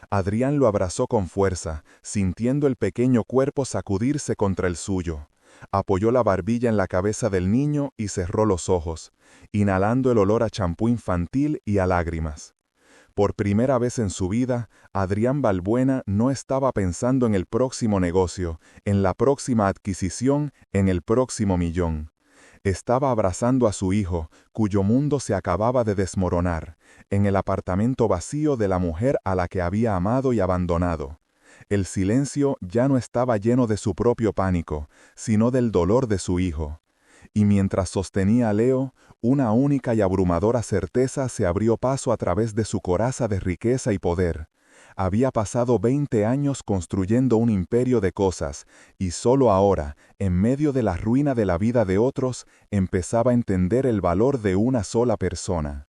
Adrián lo abrazó con fuerza, sintiendo el pequeño cuerpo sacudirse contra el suyo. Apoyó la barbilla en la cabeza del niño y cerró los ojos, inhalando el olor a champú infantil y a lágrimas. Por primera vez en su vida, Adrián Balbuena no estaba pensando en el próximo negocio, en la próxima adquisición, en el próximo millón. Estaba abrazando a su hijo, cuyo mundo se acababa de desmoronar, en el apartamento vacío de la mujer a la que había amado y abandonado. El silencio ya no estaba lleno de su propio pánico, sino del dolor de su hijo. Y mientras sostenía a Leo, una única y abrumadora certeza se abrió paso a través de su coraza de riqueza y poder. Había pasado 20 años construyendo un imperio de cosas, y solo ahora, en medio de la ruina de la vida de otros, empezaba a entender el valor de una sola persona.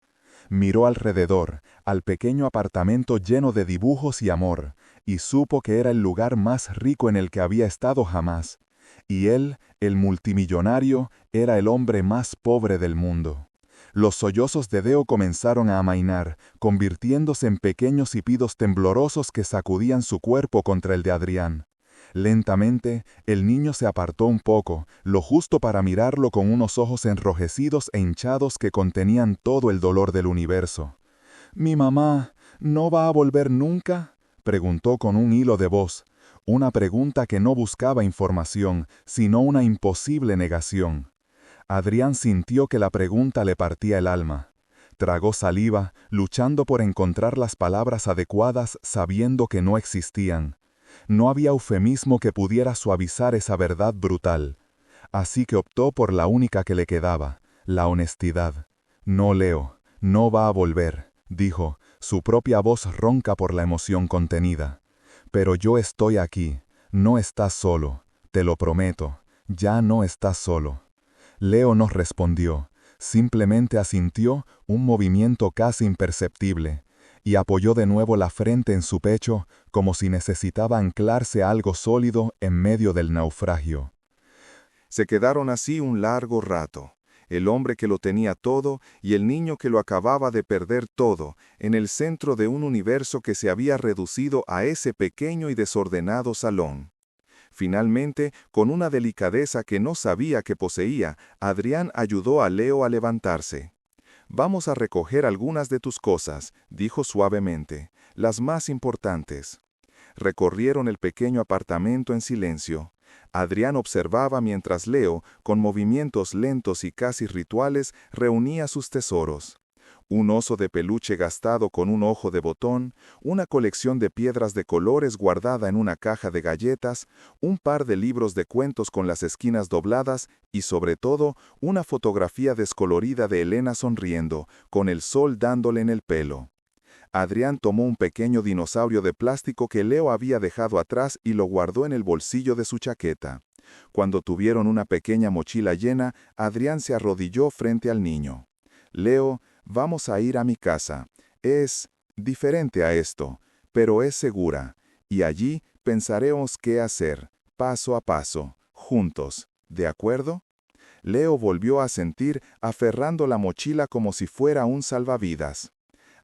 Miró alrededor, al pequeño apartamento lleno de dibujos y amor, y supo que era el lugar más rico en el que había estado jamás. Y él, el multimillonario, era el hombre más pobre del mundo. Los sollozos de Leo comenzaron a amainar, convirtiéndose en pequeños hipidos temblorosos que sacudían su cuerpo contra el de Adrián. Lentamente, el niño se apartó un poco, lo justo para mirarlo con unos ojos enrojecidos e hinchados que contenían todo el dolor del universo. «¿Mi mamá no va a volver nunca?», preguntó con un hilo de voz, una pregunta que no buscaba información, sino una imposible negación. Adrián sintió que la pregunta le partía el alma. Tragó saliva, luchando por encontrar las palabras adecuadas sabiendo que no existían. No había eufemismo que pudiera suavizar esa verdad brutal. Así que optó por la única que le quedaba, la honestidad. «No, Leo, no va a volver», dijo, su propia voz ronca por la emoción contenida. «Pero yo estoy aquí, no estás solo, te lo prometo, ya no estás solo». Leo no respondió, simplemente asintió un movimiento casi imperceptible, y apoyó de nuevo la frente en su pecho como si necesitaba anclarse a algo sólido en medio del naufragio. Se quedaron así un largo rato, el hombre que lo tenía todo y el niño que lo acababa de perder todo, en el centro de un universo que se había reducido a ese pequeño y desordenado salón. Finalmente, con una delicadeza que no sabía que poseía, Adrián ayudó a Leo a levantarse. «Vamos a recoger algunas de tus cosas», dijo suavemente, «las más importantes». Recorrieron el pequeño apartamento en silencio. Adrián observaba mientras Leo, con movimientos lentos y casi rituales, reunía sus tesoros. Un oso de peluche gastado con un ojo de botón, una colección de piedras de colores guardada en una caja de galletas, un par de libros de cuentos con las esquinas dobladas y, sobre todo, una fotografía descolorida de Elena sonriendo, con el sol dándole en el pelo. Adrián tomó un pequeño dinosaurio de plástico que Leo había dejado atrás y lo guardó en el bolsillo de su chaqueta. Cuando tuvieron una pequeña mochila llena, Adrián se arrodilló frente al niño. «Leo, vamos a ir a mi casa. Es diferente a esto, pero es segura, y allí pensaremos qué hacer, paso a paso, juntos. ¿De acuerdo?». Leo volvió a sentir, aferrando la mochila como si fuera un salvavidas.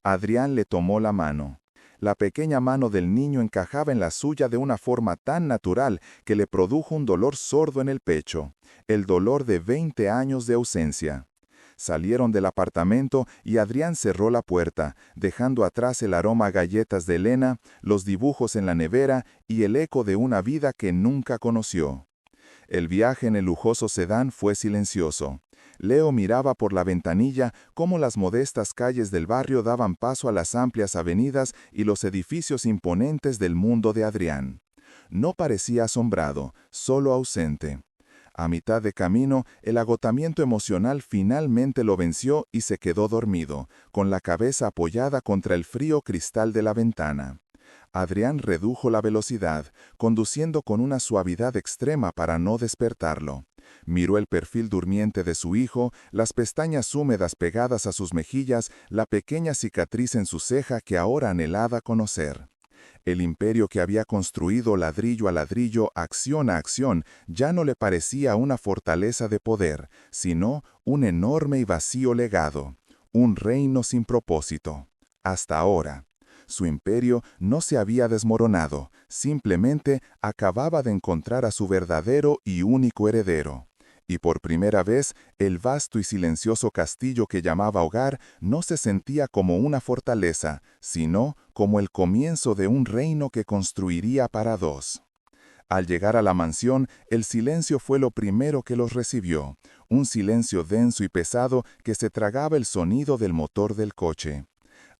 Adrián le tomó la mano. La pequeña mano del niño encajaba en la suya de una forma tan natural que le produjo un dolor sordo en el pecho, el dolor de 20 años de ausencia. Salieron del apartamento y Adrián cerró la puerta, dejando atrás el aroma a galletas de Elena, los dibujos en la nevera y el eco de una vida que nunca conoció. El viaje en el lujoso sedán fue silencioso. Leo miraba por la ventanilla cómo las modestas calles del barrio daban paso a las amplias avenidas y los edificios imponentes del mundo de Adrián. No parecía asombrado, solo ausente. A mitad de camino, el agotamiento emocional finalmente lo venció y se quedó dormido, con la cabeza apoyada contra el frío cristal de la ventana. Adrián redujo la velocidad, conduciendo con una suavidad extrema para no despertarlo. Miró el perfil durmiente de su hijo, las pestañas húmedas pegadas a sus mejillas, la pequeña cicatriz en su ceja que ahora anhelaba conocer. El imperio que había construido ladrillo a ladrillo, acción a acción, ya no le parecía una fortaleza de poder, sino un enorme y vacío legado, un reino sin propósito. Hasta ahora. Su imperio no se había desmoronado, simplemente acababa de encontrar a su verdadero y único heredero. Y por primera vez, el vasto y silencioso castillo que llamaba hogar no se sentía como una fortaleza, sino como el comienzo de un reino que construiría para dos. Al llegar a la mansión, el silencio fue lo primero que los recibió, un silencio denso y pesado que se tragaba el sonido del motor del coche.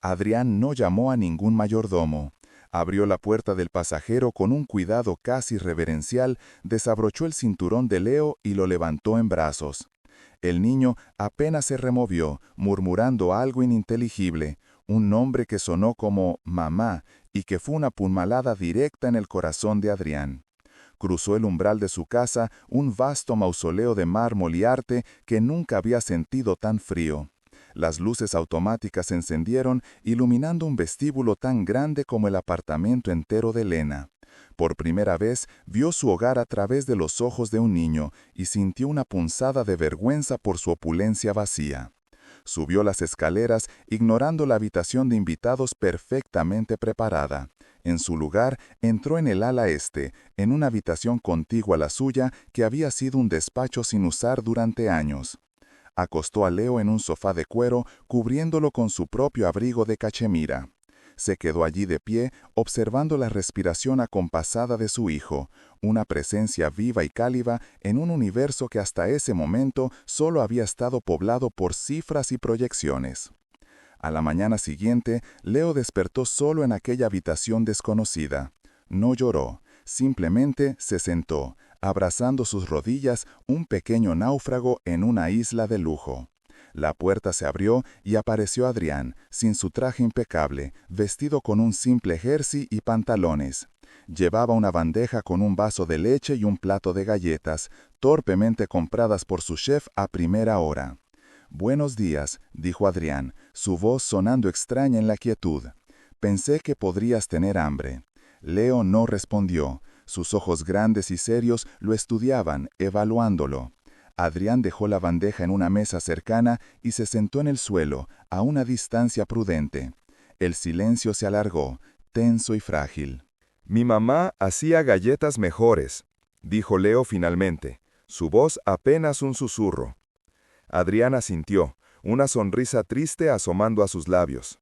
Adrián no llamó a ningún mayordomo. Abrió la puerta del pasajero con un cuidado casi reverencial, desabrochó el cinturón de Leo y lo levantó en brazos. El niño apenas se removió, murmurando algo ininteligible, un nombre que sonó como «mamá» y que fue una puñalada directa en el corazón de Adrián. Cruzó el umbral de su casa, un vasto mausoleo de mármol y arte que nunca había sentido tan frío. Las luces automáticas se encendieron, iluminando un vestíbulo tan grande como el apartamento entero de Elena. Por primera vez vio su hogar a través de los ojos de un niño y sintió una punzada de vergüenza por su opulencia vacía. Subió las escaleras, ignorando la habitación de invitados perfectamente preparada. En su lugar, entró en el ala este, en una habitación contigua a la suya que había sido un despacho sin usar durante años. Acostó a Leo en un sofá de cuero, cubriéndolo con su propio abrigo de cachemira. Se quedó allí de pie, observando la respiración acompasada de su hijo, una presencia viva y cálida en un universo que hasta ese momento solo había estado poblado por cifras y proyecciones. A la mañana siguiente, Leo despertó solo en aquella habitación desconocida. No lloró, simplemente se sentó, abrazando sus rodillas, un pequeño náufrago en una isla de lujo. La puerta se abrió y apareció Adrián, sin su traje impecable, vestido con un simple jersey y pantalones. Llevaba una bandeja con un vaso de leche y un plato de galletas, torpemente compradas por su chef a primera hora. «Buenos días», dijo Adrián, su voz sonando extraña en la quietud. «Pensé que podrías tener hambre». Leo no respondió. Sus ojos grandes y serios lo estudiaban, evaluándolo. Adrián dejó la bandeja en una mesa cercana y se sentó en el suelo, a una distancia prudente. El silencio se alargó, tenso y frágil. «Mi mamá hacía galletas mejores», dijo Leo finalmente, su voz apenas un susurro. Adrián asintió, una sonrisa triste asomando a sus labios.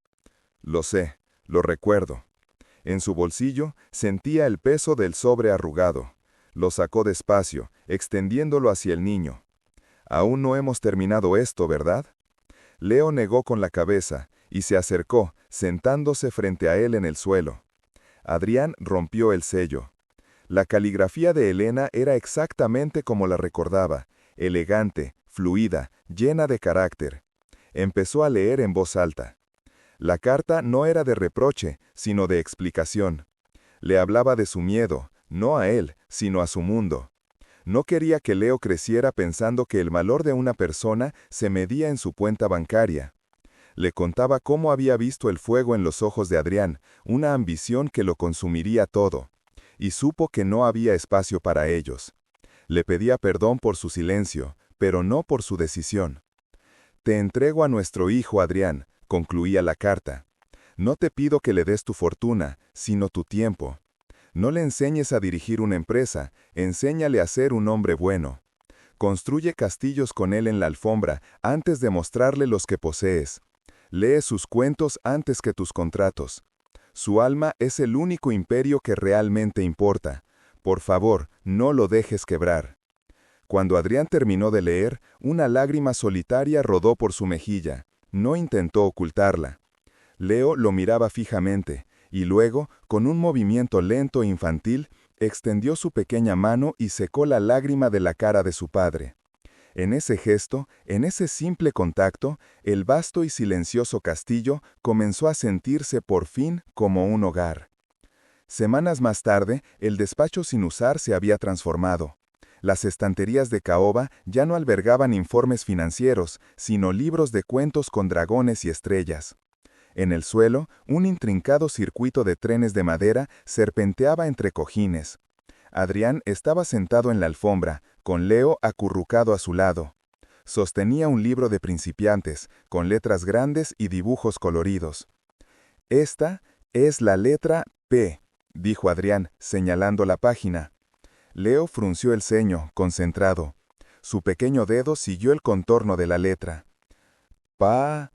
«Lo sé, lo recuerdo». En su bolsillo sentía el peso del sobre arrugado. Lo sacó despacio, extendiéndolo hacia el niño. «Aún no hemos terminado esto, ¿verdad?». Leo negó con la cabeza y se acercó, sentándose frente a él en el suelo. Adrián rompió el sello. La caligrafía de Elena era exactamente como la recordaba, elegante, fluida, llena de carácter. Empezó a leer en voz alta. La carta no era de reproche, sino de explicación. Le hablaba de su miedo, no a él, sino a su mundo. No quería que Leo creciera pensando que el valor de una persona se medía en su cuenta bancaria. Le contaba cómo había visto el fuego en los ojos de Adrián, una ambición que lo consumiría todo, y supo que no había espacio para ellos. Le pedía perdón por su silencio, pero no por su decisión. «Te entrego a nuestro hijo, Adrián», concluía la carta. «No te pido que le des tu fortuna, sino tu tiempo. No le enseñes a dirigir una empresa, enséñale a ser un hombre bueno. Construye castillos con él en la alfombra antes de mostrarle los que posees. Lee sus cuentos antes que tus contratos. Su alma es el único imperio que realmente importa. Por favor, no lo dejes quebrar». Cuando Adrián terminó de leer, una lágrima solitaria rodó por su mejilla. No intentó ocultarla. Leo lo miraba fijamente, y luego, con un movimiento lento e infantil, extendió su pequeña mano y secó la lágrima de la cara de su padre. En ese gesto, en ese simple contacto, el vasto y silencioso castillo comenzó a sentirse por fin como un hogar. Semanas más tarde, el despacho sin usar se había transformado. Las estanterías de caoba ya no albergaban informes financieros, sino libros de cuentos con dragones y estrellas. En el suelo, un intrincado circuito de trenes de madera serpenteaba entre cojines. Adrián estaba sentado en la alfombra, con Leo acurrucado a su lado. Sostenía un libro de principiantes, con letras grandes y dibujos coloridos. «Esta es la letra P», dijo Adrián, señalando la página. Leo frunció el ceño, concentrado. Su pequeño dedo siguió el contorno de la letra. «Pa,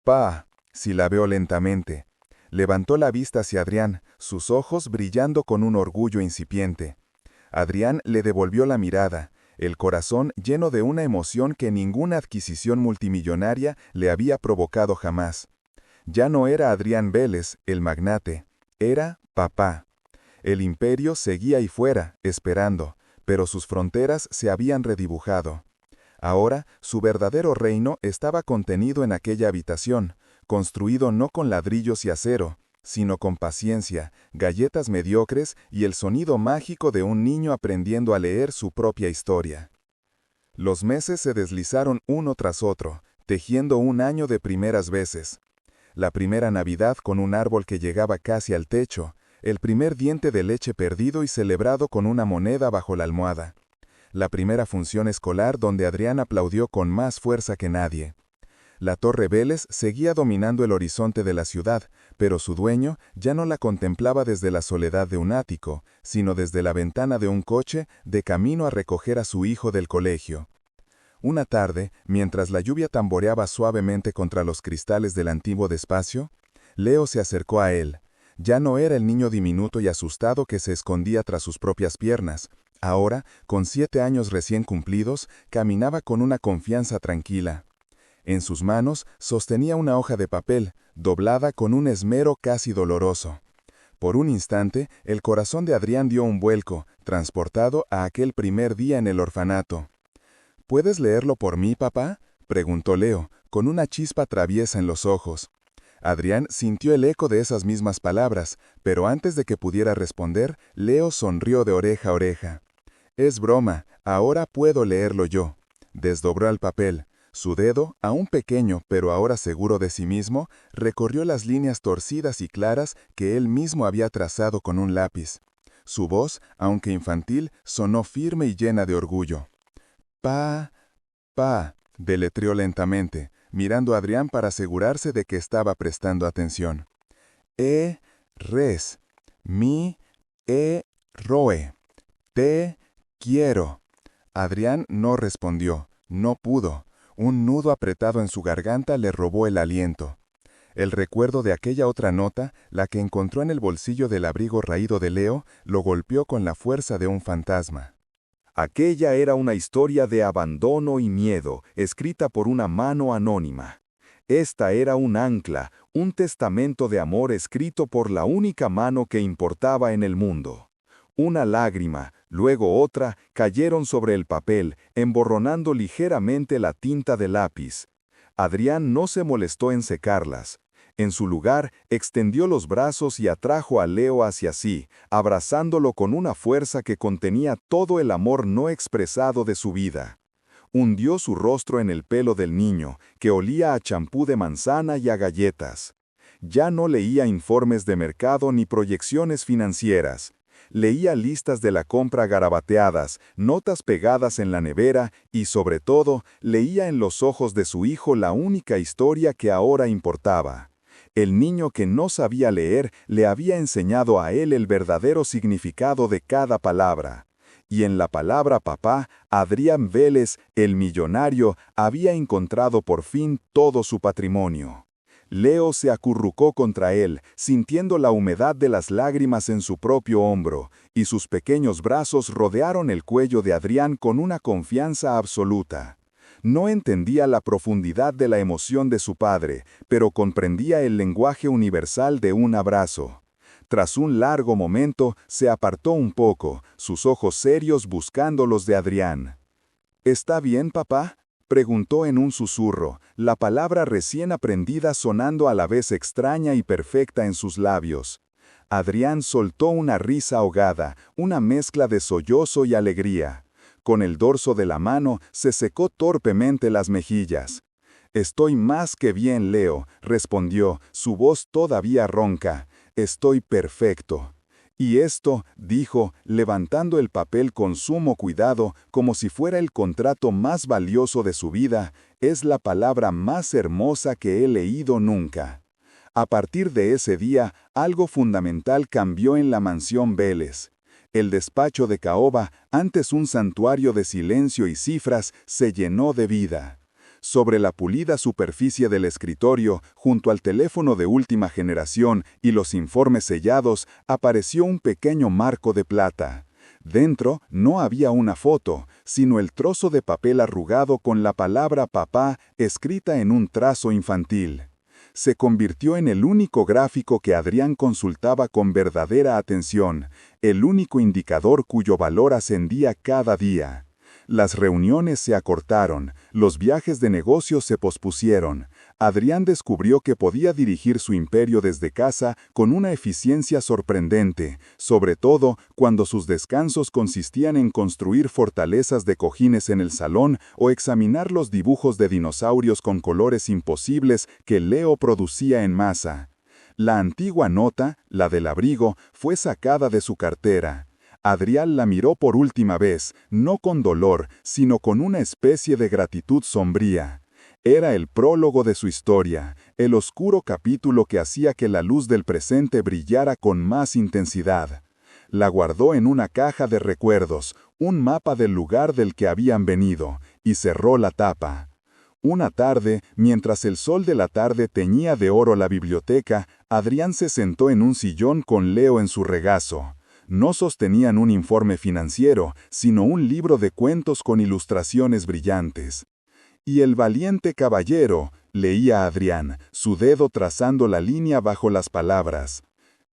pa», silabeó lentamente. Levantó la vista hacia Adrián, sus ojos brillando con un orgullo incipiente. Adrián le devolvió la mirada, el corazón lleno de una emoción que ninguna adquisición multimillonaria le había provocado jamás. Ya no era Adrián Vélez, el magnate, era papá. El imperio seguía ahí fuera, esperando, pero sus fronteras se habían redibujado. Ahora, su verdadero reino estaba contenido en aquella habitación, construido no con ladrillos y acero, sino con paciencia, galletas mediocres y el sonido mágico de un niño aprendiendo a leer su propia historia. Los meses se deslizaron uno tras otro, tejiendo un año de primeras veces. La primera Navidad con un árbol que llegaba casi al techo, el primer diente de leche perdido y celebrado con una moneda bajo la almohada. La primera función escolar donde Adrián aplaudió con más fuerza que nadie. La Torre Vélez seguía dominando el horizonte de la ciudad, pero su dueño ya no la contemplaba desde la soledad de un ático, sino desde la ventana de un coche de camino a recoger a su hijo del colegio. Una tarde, mientras la lluvia tamboreaba suavemente contra los cristales del antiguo despacio, Leo se acercó a él. Ya no era el niño diminuto y asustado que se escondía tras sus propias piernas. Ahora, con 7 años recién cumplidos, caminaba con una confianza tranquila. En sus manos sostenía una hoja de papel, doblada con un esmero casi doloroso. Por un instante, el corazón de Adrián dio un vuelco, transportado a aquel primer día en el orfanato. ¿Puedes leerlo por mí, papá?, preguntó Leo, con una chispa traviesa en los ojos. Adrián sintió el eco de esas mismas palabras, pero antes de que pudiera responder, Leo sonrió de oreja a oreja. «Es broma, ahora puedo leerlo yo». Desdobró el papel. Su dedo, aún pequeño pero ahora seguro de sí mismo, recorrió las líneas torcidas y claras que él mismo había trazado con un lápiz. Su voz, aunque infantil, sonó firme y llena de orgullo. «Pa, pa», deletreó lentamente, mirando a Adrián para asegurarse de que estaba prestando atención. Res, mi, roe, te, quiero. Adrián no respondió, no pudo. Un nudo apretado en su garganta le robó el aliento. El recuerdo de aquella otra nota, la que encontró en el bolsillo del abrigo raído de Leo, lo golpeó con la fuerza de un fantasma. Aquella era una historia de abandono y miedo, escrita por una mano anónima. Esta era un ancla, un testamento de amor escrito por la única mano que importaba en el mundo. Una lágrima, luego otra, cayeron sobre el papel, emborronando ligeramente la tinta del lápiz. Adrián no se molestó en secarlas. En su lugar, extendió los brazos y atrajo a Leo hacia sí, abrazándolo con una fuerza que contenía todo el amor no expresado de su vida. Hundió su rostro en el pelo del niño, que olía a champú de manzana y a galletas. Ya no leía informes de mercado ni proyecciones financieras. Leía listas de la compra garabateadas, notas pegadas en la nevera y, sobre todo, leía en los ojos de su hijo la única historia que ahora importaba. El niño que no sabía leer le había enseñado a él el verdadero significado de cada palabra. Y en la palabra papá, Adrián Vélez, el millonario, había encontrado por fin todo su patrimonio. Leo se acurrucó contra él, sintiendo la humedad de las lágrimas en su propio hombro, y sus pequeños brazos rodearon el cuello de Adrián con una confianza absoluta. No entendía la profundidad de la emoción de su padre, pero comprendía el lenguaje universal de un abrazo. Tras un largo momento, se apartó un poco, sus ojos serios buscando los de Adrián. «¿Está bien, papá?», preguntó en un susurro, la palabra recién aprendida sonando a la vez extraña y perfecta en sus labios. Adrián soltó una risa ahogada, una mezcla de sollozo y alegría. Con el dorso de la mano se secó torpemente las mejillas. «Estoy más que bien, Leo», respondió, su voz todavía ronca. «Estoy perfecto». «Y esto», dijo, levantando el papel con sumo cuidado, como si fuera el contrato más valioso de su vida, «es la palabra más hermosa que he leído nunca». A partir de ese día, algo fundamental cambió en la mansión Vélez. El despacho de Caoba, antes un santuario de silencio y cifras, se llenó de vida. Sobre la pulida superficie del escritorio, junto al teléfono de última generación y los informes sellados, apareció un pequeño marco de plata. Dentro no había una foto, sino el trozo de papel arrugado con la palabra papá escrita en un trazo infantil. Se convirtió en el único gráfico que Adrián consultaba con verdadera atención, el único indicador cuyo valor ascendía cada día. Las reuniones se acortaron, los viajes de negocios se pospusieron. Adrián descubrió que podía dirigir su imperio desde casa con una eficiencia sorprendente, sobre todo cuando sus descansos consistían en construir fortalezas de cojines en el salón o examinar los dibujos de dinosaurios con colores imposibles que Leo producía en masa. La antigua nota, la del abrigo, fue sacada de su cartera. Adrián la miró por última vez, no con dolor, sino con una especie de gratitud sombría. Era el prólogo de su historia, el oscuro capítulo que hacía que la luz del presente brillara con más intensidad. La guardó en una caja de recuerdos, un mapa del lugar del que habían venido, y cerró la tapa. Una tarde, mientras el sol de la tarde teñía de oro la biblioteca, Adrián se sentó en un sillón con Leo en su regazo. No sostenían un informe financiero, sino un libro de cuentos con ilustraciones brillantes. Y el valiente caballero, leía Adrián, su dedo trazando la línea bajo las palabras.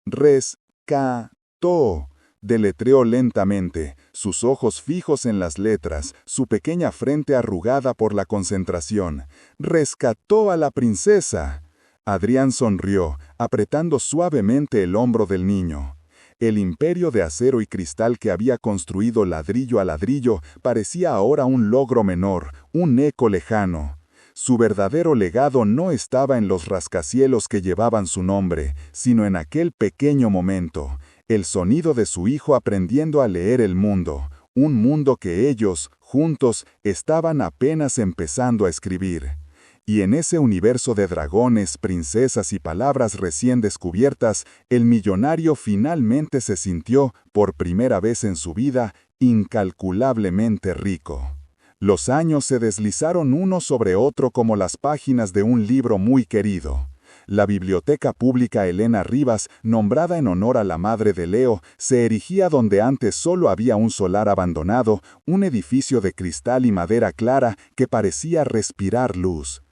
Rescató, deletreó lentamente, sus ojos fijos en las letras, su pequeña frente arrugada por la concentración. Rescató a la princesa. Adrián sonrió, apretando suavemente el hombro del niño. El imperio de acero y cristal que había construido ladrillo a ladrillo parecía ahora un logro menor, un eco lejano. Su verdadero legado no estaba en los rascacielos que llevaban su nombre, sino en aquel pequeño momento, el sonido de su hijo aprendiendo a leer el mundo, un mundo que ellos, juntos, estaban apenas empezando a escribir. Y en ese universo de dragones, princesas y palabras recién descubiertas, el millonario finalmente se sintió, por primera vez en su vida, incalculablemente rico. Los años se deslizaron uno sobre otro como las páginas de un libro muy querido. La Biblioteca Pública Elena Rivas, nombrada en honor a la madre de Leo, se erigía donde antes solo había un solar abandonado, un edificio de cristal y madera clara que parecía respirar luz.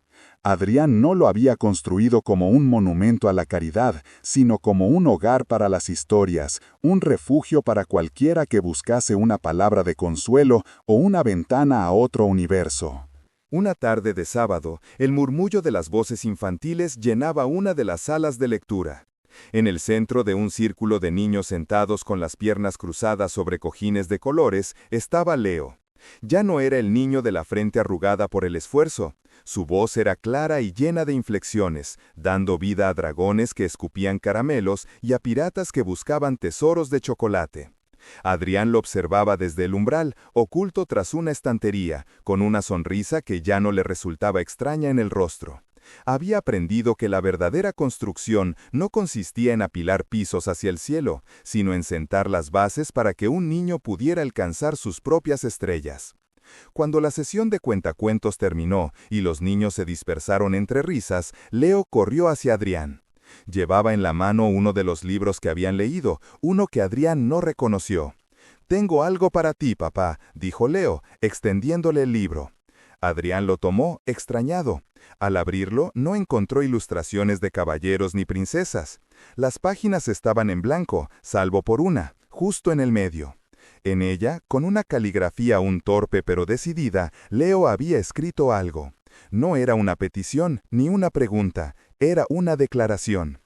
Adrián no lo había construido como un monumento a la caridad, sino como un hogar para las historias, un refugio para cualquiera que buscase una palabra de consuelo o una ventana a otro universo. Una tarde de sábado, el murmullo de las voces infantiles llenaba una de las salas de lectura. En el centro de un círculo de niños sentados con las piernas cruzadas sobre cojines de colores, estaba Leo. Ya no era el niño de la frente arrugada por el esfuerzo. Su voz era clara y llena de inflexiones, dando vida a dragones que escupían caramelos y a piratas que buscaban tesoros de chocolate. Adrián lo observaba desde el umbral, oculto tras una estantería, con una sonrisa que ya no le resultaba extraña en el rostro. Había aprendido que la verdadera construcción no consistía en apilar pisos hacia el cielo, sino en sentar las bases para que un niño pudiera alcanzar sus propias estrellas. Cuando la sesión de cuentacuentos terminó y los niños se dispersaron entre risas, Leo corrió hacia Adrián. Llevaba en la mano uno de los libros que habían leído, uno que Adrián no reconoció. «Tengo algo para ti, papá», dijo Leo, extendiéndole el libro. Adrián lo tomó, extrañado. Al abrirlo, no encontró ilustraciones de caballeros ni princesas. Las páginas estaban en blanco, salvo por una, justo en el medio. En ella, con una caligrafía aún torpe pero decidida, Leo había escrito algo. No era una petición ni una pregunta, era una declaración.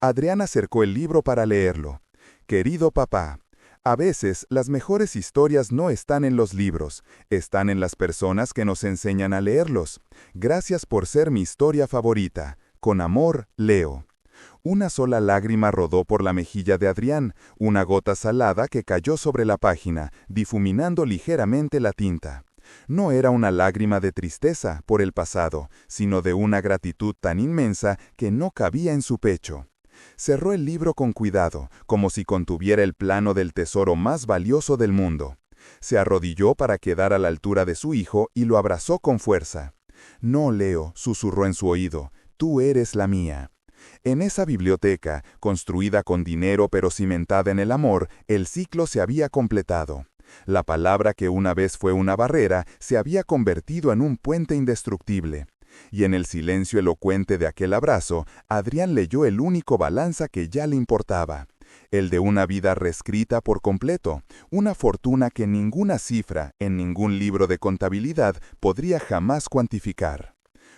Adrián acercó el libro para leerlo. «Querido papá, a veces las mejores historias no están en los libros, están en las personas que nos enseñan a leerlos. Gracias por ser mi historia favorita. Con amor, Leo». Una sola lágrima rodó por la mejilla de Adrián, una gota salada que cayó sobre la página, difuminando ligeramente la tinta. No era una lágrima de tristeza por el pasado, sino de una gratitud tan inmensa que no cabía en su pecho. Cerró el libro con cuidado, como si contuviera el plano del tesoro más valioso del mundo. Se arrodilló para quedar a la altura de su hijo y lo abrazó con fuerza. «No, Leo», susurró en su oído, «tú eres la mía». En esa biblioteca, construida con dinero pero cimentada en el amor, el ciclo se había completado. La palabra que una vez fue una barrera se había convertido en un puente indestructible. Y en el silencio elocuente de aquel abrazo, Adrián leyó el único balanza que ya le importaba. El de una vida reescrita por completo, una fortuna que ninguna cifra, en ningún libro de contabilidad, podría jamás cuantificar.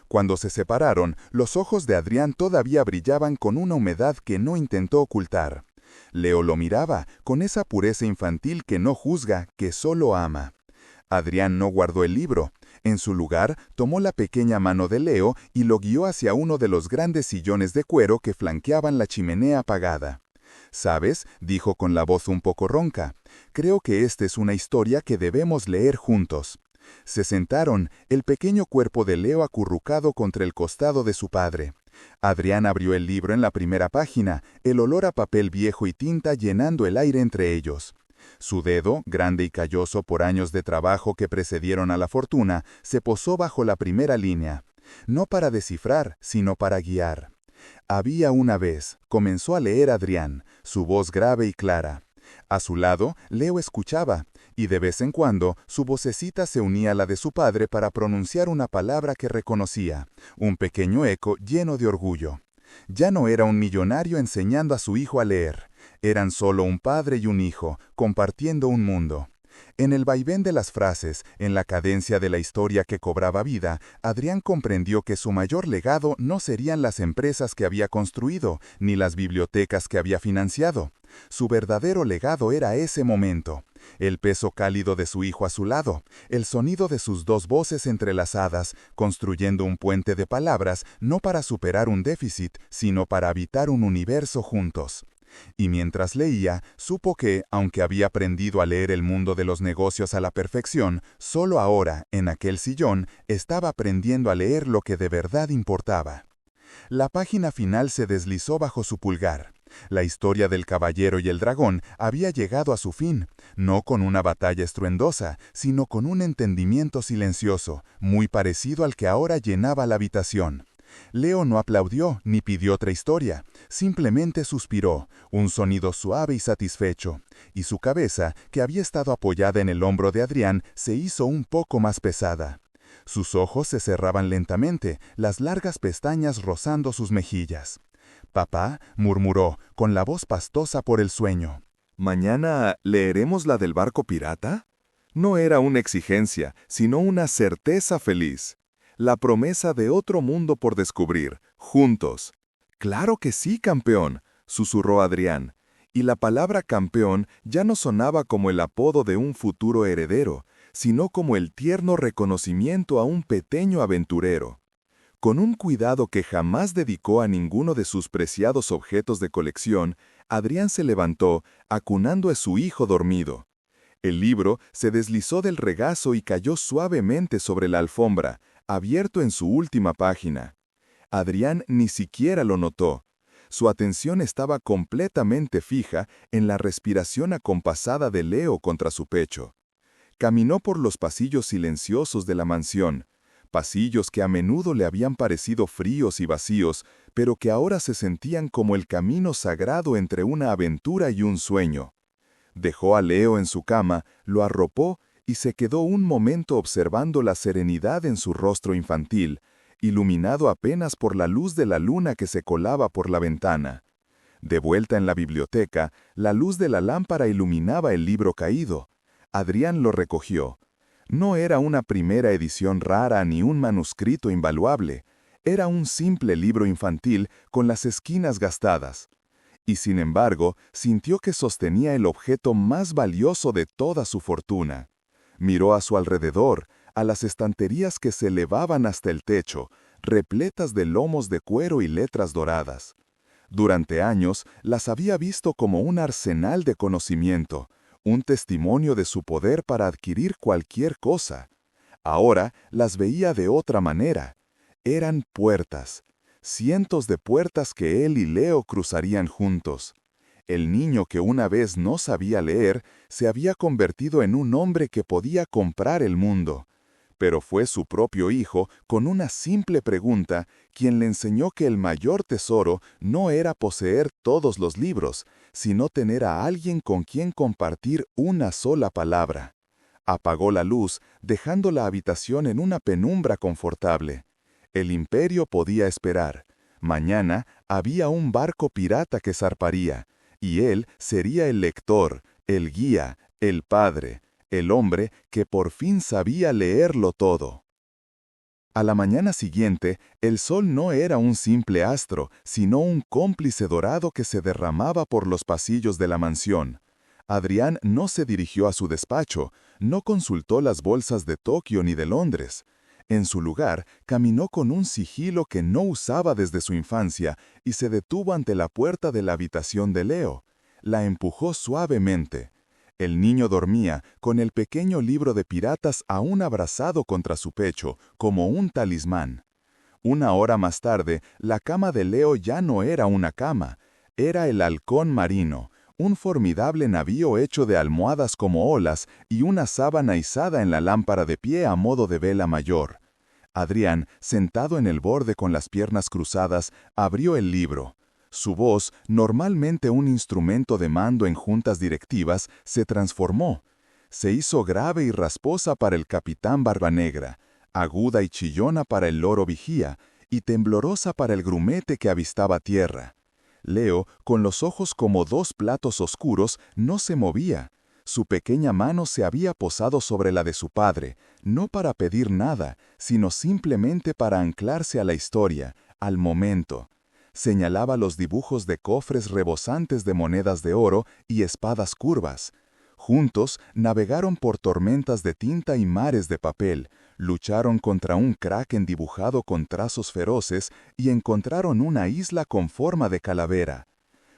Cuando se separaron, los ojos de Adrián todavía brillaban con una humedad que no intentó ocultar. Leo lo miraba, con esa pureza infantil que no juzga, que solo ama. Adrián no guardó el libro. En su lugar, tomó la pequeña mano de Leo y lo guió hacia uno de los grandes sillones de cuero que flanqueaban la chimenea apagada. «¿Sabes?», dijo con la voz un poco ronca, «creo que esta es una historia que debemos leer juntos». Se sentaron, el pequeño cuerpo de Leo acurrucado contra el costado de su padre. Adrián abrió el libro en la primera página, el olor a papel viejo y tinta llenando el aire entre ellos. Su dedo, grande y calloso por años de trabajo que precedieron a la fortuna, se posó bajo la primera línea. No para descifrar, sino para guiar. Había una vez, comenzó a leer Adrián, su voz grave y clara. A su lado, Leo escuchaba, y de vez en cuando su vocecita se unía a la de su padre para pronunciar una palabra que reconocía, un pequeño eco lleno de orgullo. Ya no era un millonario enseñando a su hijo a leer, eran solo un padre y un hijo, compartiendo un mundo. En el vaivén de las frases, en la cadencia de la historia que cobraba vida, Adrián comprendió que su mayor legado no serían las empresas que había construido, ni las bibliotecas que había financiado. Su verdadero legado era ese momento, el peso cálido de su hijo a su lado, el sonido de sus dos voces entrelazadas, construyendo un puente de palabras no para superar un déficit, sino para habitar un universo juntos. Y mientras leía, supo que, aunque había aprendido a leer el mundo de los negocios a la perfección, solo ahora, en aquel sillón, estaba aprendiendo a leer lo que de verdad importaba. La página final se deslizó bajo su pulgar. La historia del caballero y el dragón había llegado a su fin, no con una batalla estruendosa, sino con un entendimiento silencioso, muy parecido al que ahora llenaba la habitación. Leo no aplaudió ni pidió otra historia, simplemente suspiró, un sonido suave y satisfecho, y su cabeza, que había estado apoyada en el hombro de Adrián, se hizo un poco más pesada. Sus ojos se cerraban lentamente, las largas pestañas rozando sus mejillas. «Papá», murmuró, con la voz pastosa por el sueño. ¿Mañana leeremos la del barco pirata? No era una exigencia, sino una certeza feliz. La promesa de otro mundo por descubrir, juntos. «Claro que sí, campeón», susurró Adrián. Y la palabra campeón ya no sonaba como el apodo de un futuro heredero, sino como el tierno reconocimiento a un pequeño aventurero. Con un cuidado que jamás dedicó a ninguno de sus preciados objetos de colección, Adrián se levantó, acunando a su hijo dormido. El libro se deslizó del regazo y cayó suavemente sobre la alfombra, abierto en su última página. Adrián ni siquiera lo notó. Su atención estaba completamente fija en la respiración acompasada de Leo contra su pecho. Caminó por los pasillos silenciosos de la mansión, pasillos que a menudo le habían parecido fríos y vacíos, pero que ahora se sentían como el camino sagrado entre una aventura y un sueño. Dejó a Leo en su cama, lo arropó y se quedó un momento observando la serenidad en su rostro infantil, iluminado apenas por la luz de la luna que se colaba por la ventana. De vuelta en la biblioteca, la luz de la lámpara iluminaba el libro caído. Adrián lo recogió. No era una primera edición rara ni un manuscrito invaluable. Era un simple libro infantil con las esquinas gastadas. Y sin embargo, sintió que sostenía el objeto más valioso de toda su fortuna. Miró a su alrededor, a las estanterías que se elevaban hasta el techo, repletas de lomos de cuero y letras doradas. Durante años las había visto como un arsenal de conocimiento, un testimonio de su poder para adquirir cualquier cosa. Ahora las veía de otra manera. Eran puertas, cientos de puertas que él y Leo cruzarían juntos. El niño que una vez no sabía leer se había convertido en un hombre que podía comprar el mundo. Pero fue su propio hijo, con una simple pregunta, quien le enseñó que el mayor tesoro no era poseer todos los libros, sino tener a alguien con quien compartir una sola palabra. Apagó la luz, dejando la habitación en una penumbra confortable. El imperio podía esperar. Mañana había un barco pirata que zarparía, y él sería el lector, el guía, el padre, el hombre que por fin sabía leerlo todo. A la mañana siguiente, el sol no era un simple astro, sino un cómplice dorado que se derramaba por los pasillos de la mansión. Adrián no se dirigió a su despacho, no consultó las bolsas de Tokio ni de Londres. En su lugar, caminó con un sigilo que no usaba desde su infancia y se detuvo ante la puerta de la habitación de Leo. La empujó suavemente. El niño dormía, con el pequeño libro de piratas aún abrazado contra su pecho, como un talismán. Una hora más tarde, la cama de Leo ya no era una cama, era el Halcón Marino, un formidable navío hecho de almohadas como olas y una sábana izada en la lámpara de pie a modo de vela mayor. Adrián, sentado en el borde con las piernas cruzadas, abrió el libro. Su voz, normalmente un instrumento de mando en juntas directivas, se transformó. Se hizo grave y rasposa para el capitán Barbanegra, aguda y chillona para el loro vigía, y temblorosa para el grumete que avistaba tierra. Leo, con los ojos como dos platos oscuros, no se movía. Su pequeña mano se había posado sobre la de su padre, no para pedir nada, sino simplemente para anclarse a la historia, al momento. Señalaba los dibujos de cofres rebosantes de monedas de oro y espadas curvas. Juntos navegaron por tormentas de tinta y mares de papel, lucharon contra un kraken dibujado con trazos feroces y encontraron una isla con forma de calavera.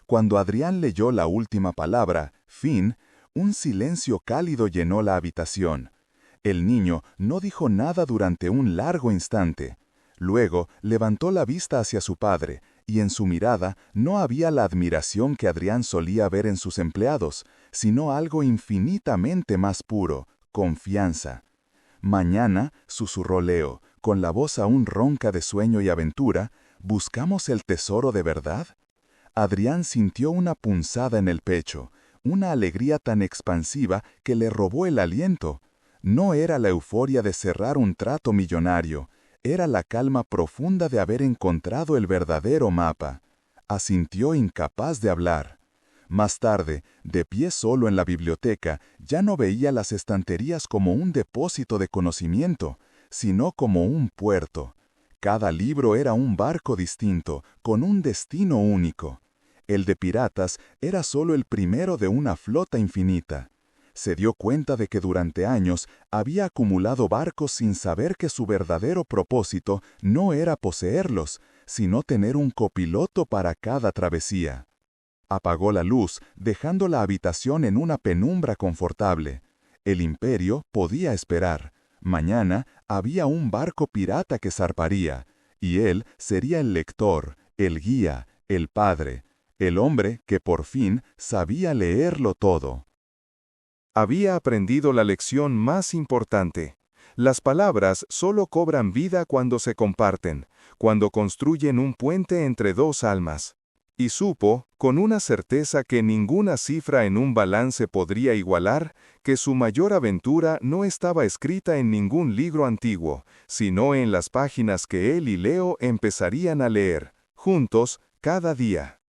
Cuando Adrián leyó la última palabra, fin, un silencio cálido llenó la habitación. El niño no dijo nada durante un largo instante. Luego levantó la vista hacia su padre, y en su mirada no había la admiración que Adrián solía ver en sus empleados, sino algo infinitamente más puro, confianza. Mañana, susurró Leo, con la voz aún ronca de sueño y aventura, ¿buscamos el tesoro de verdad? Adrián sintió una punzada en el pecho, una alegría tan expansiva que le robó el aliento. No era la euforia de cerrar un trato millonario, era la calma profunda de haber encontrado el verdadero mapa. Asintió incapaz de hablar. Más tarde, de pie solo en la biblioteca, ya no veía las estanterías como un depósito de conocimiento, sino como un puerto. Cada libro era un barco distinto, con un destino único. El de piratas era solo el primero de una flota infinita. Se dio cuenta de que durante años había acumulado barcos sin saber que su verdadero propósito no era poseerlos, sino tener un copiloto para cada travesía. Apagó la luz, dejando la habitación en una penumbra confortable. El imperio podía esperar. Mañana había un barco pirata que zarparía, y él sería el lector, el guía, el padre, el hombre que por fin sabía leerlo todo. Había aprendido la lección más importante. Las palabras solo cobran vida cuando se comparten, cuando construyen un puente entre dos almas. Y supo, con una certeza que ninguna cifra en un balance podría igualar, que su mayor aventura no estaba escrita en ningún libro antiguo, sino en las páginas que él y Leo empezarían a leer, juntos, cada día.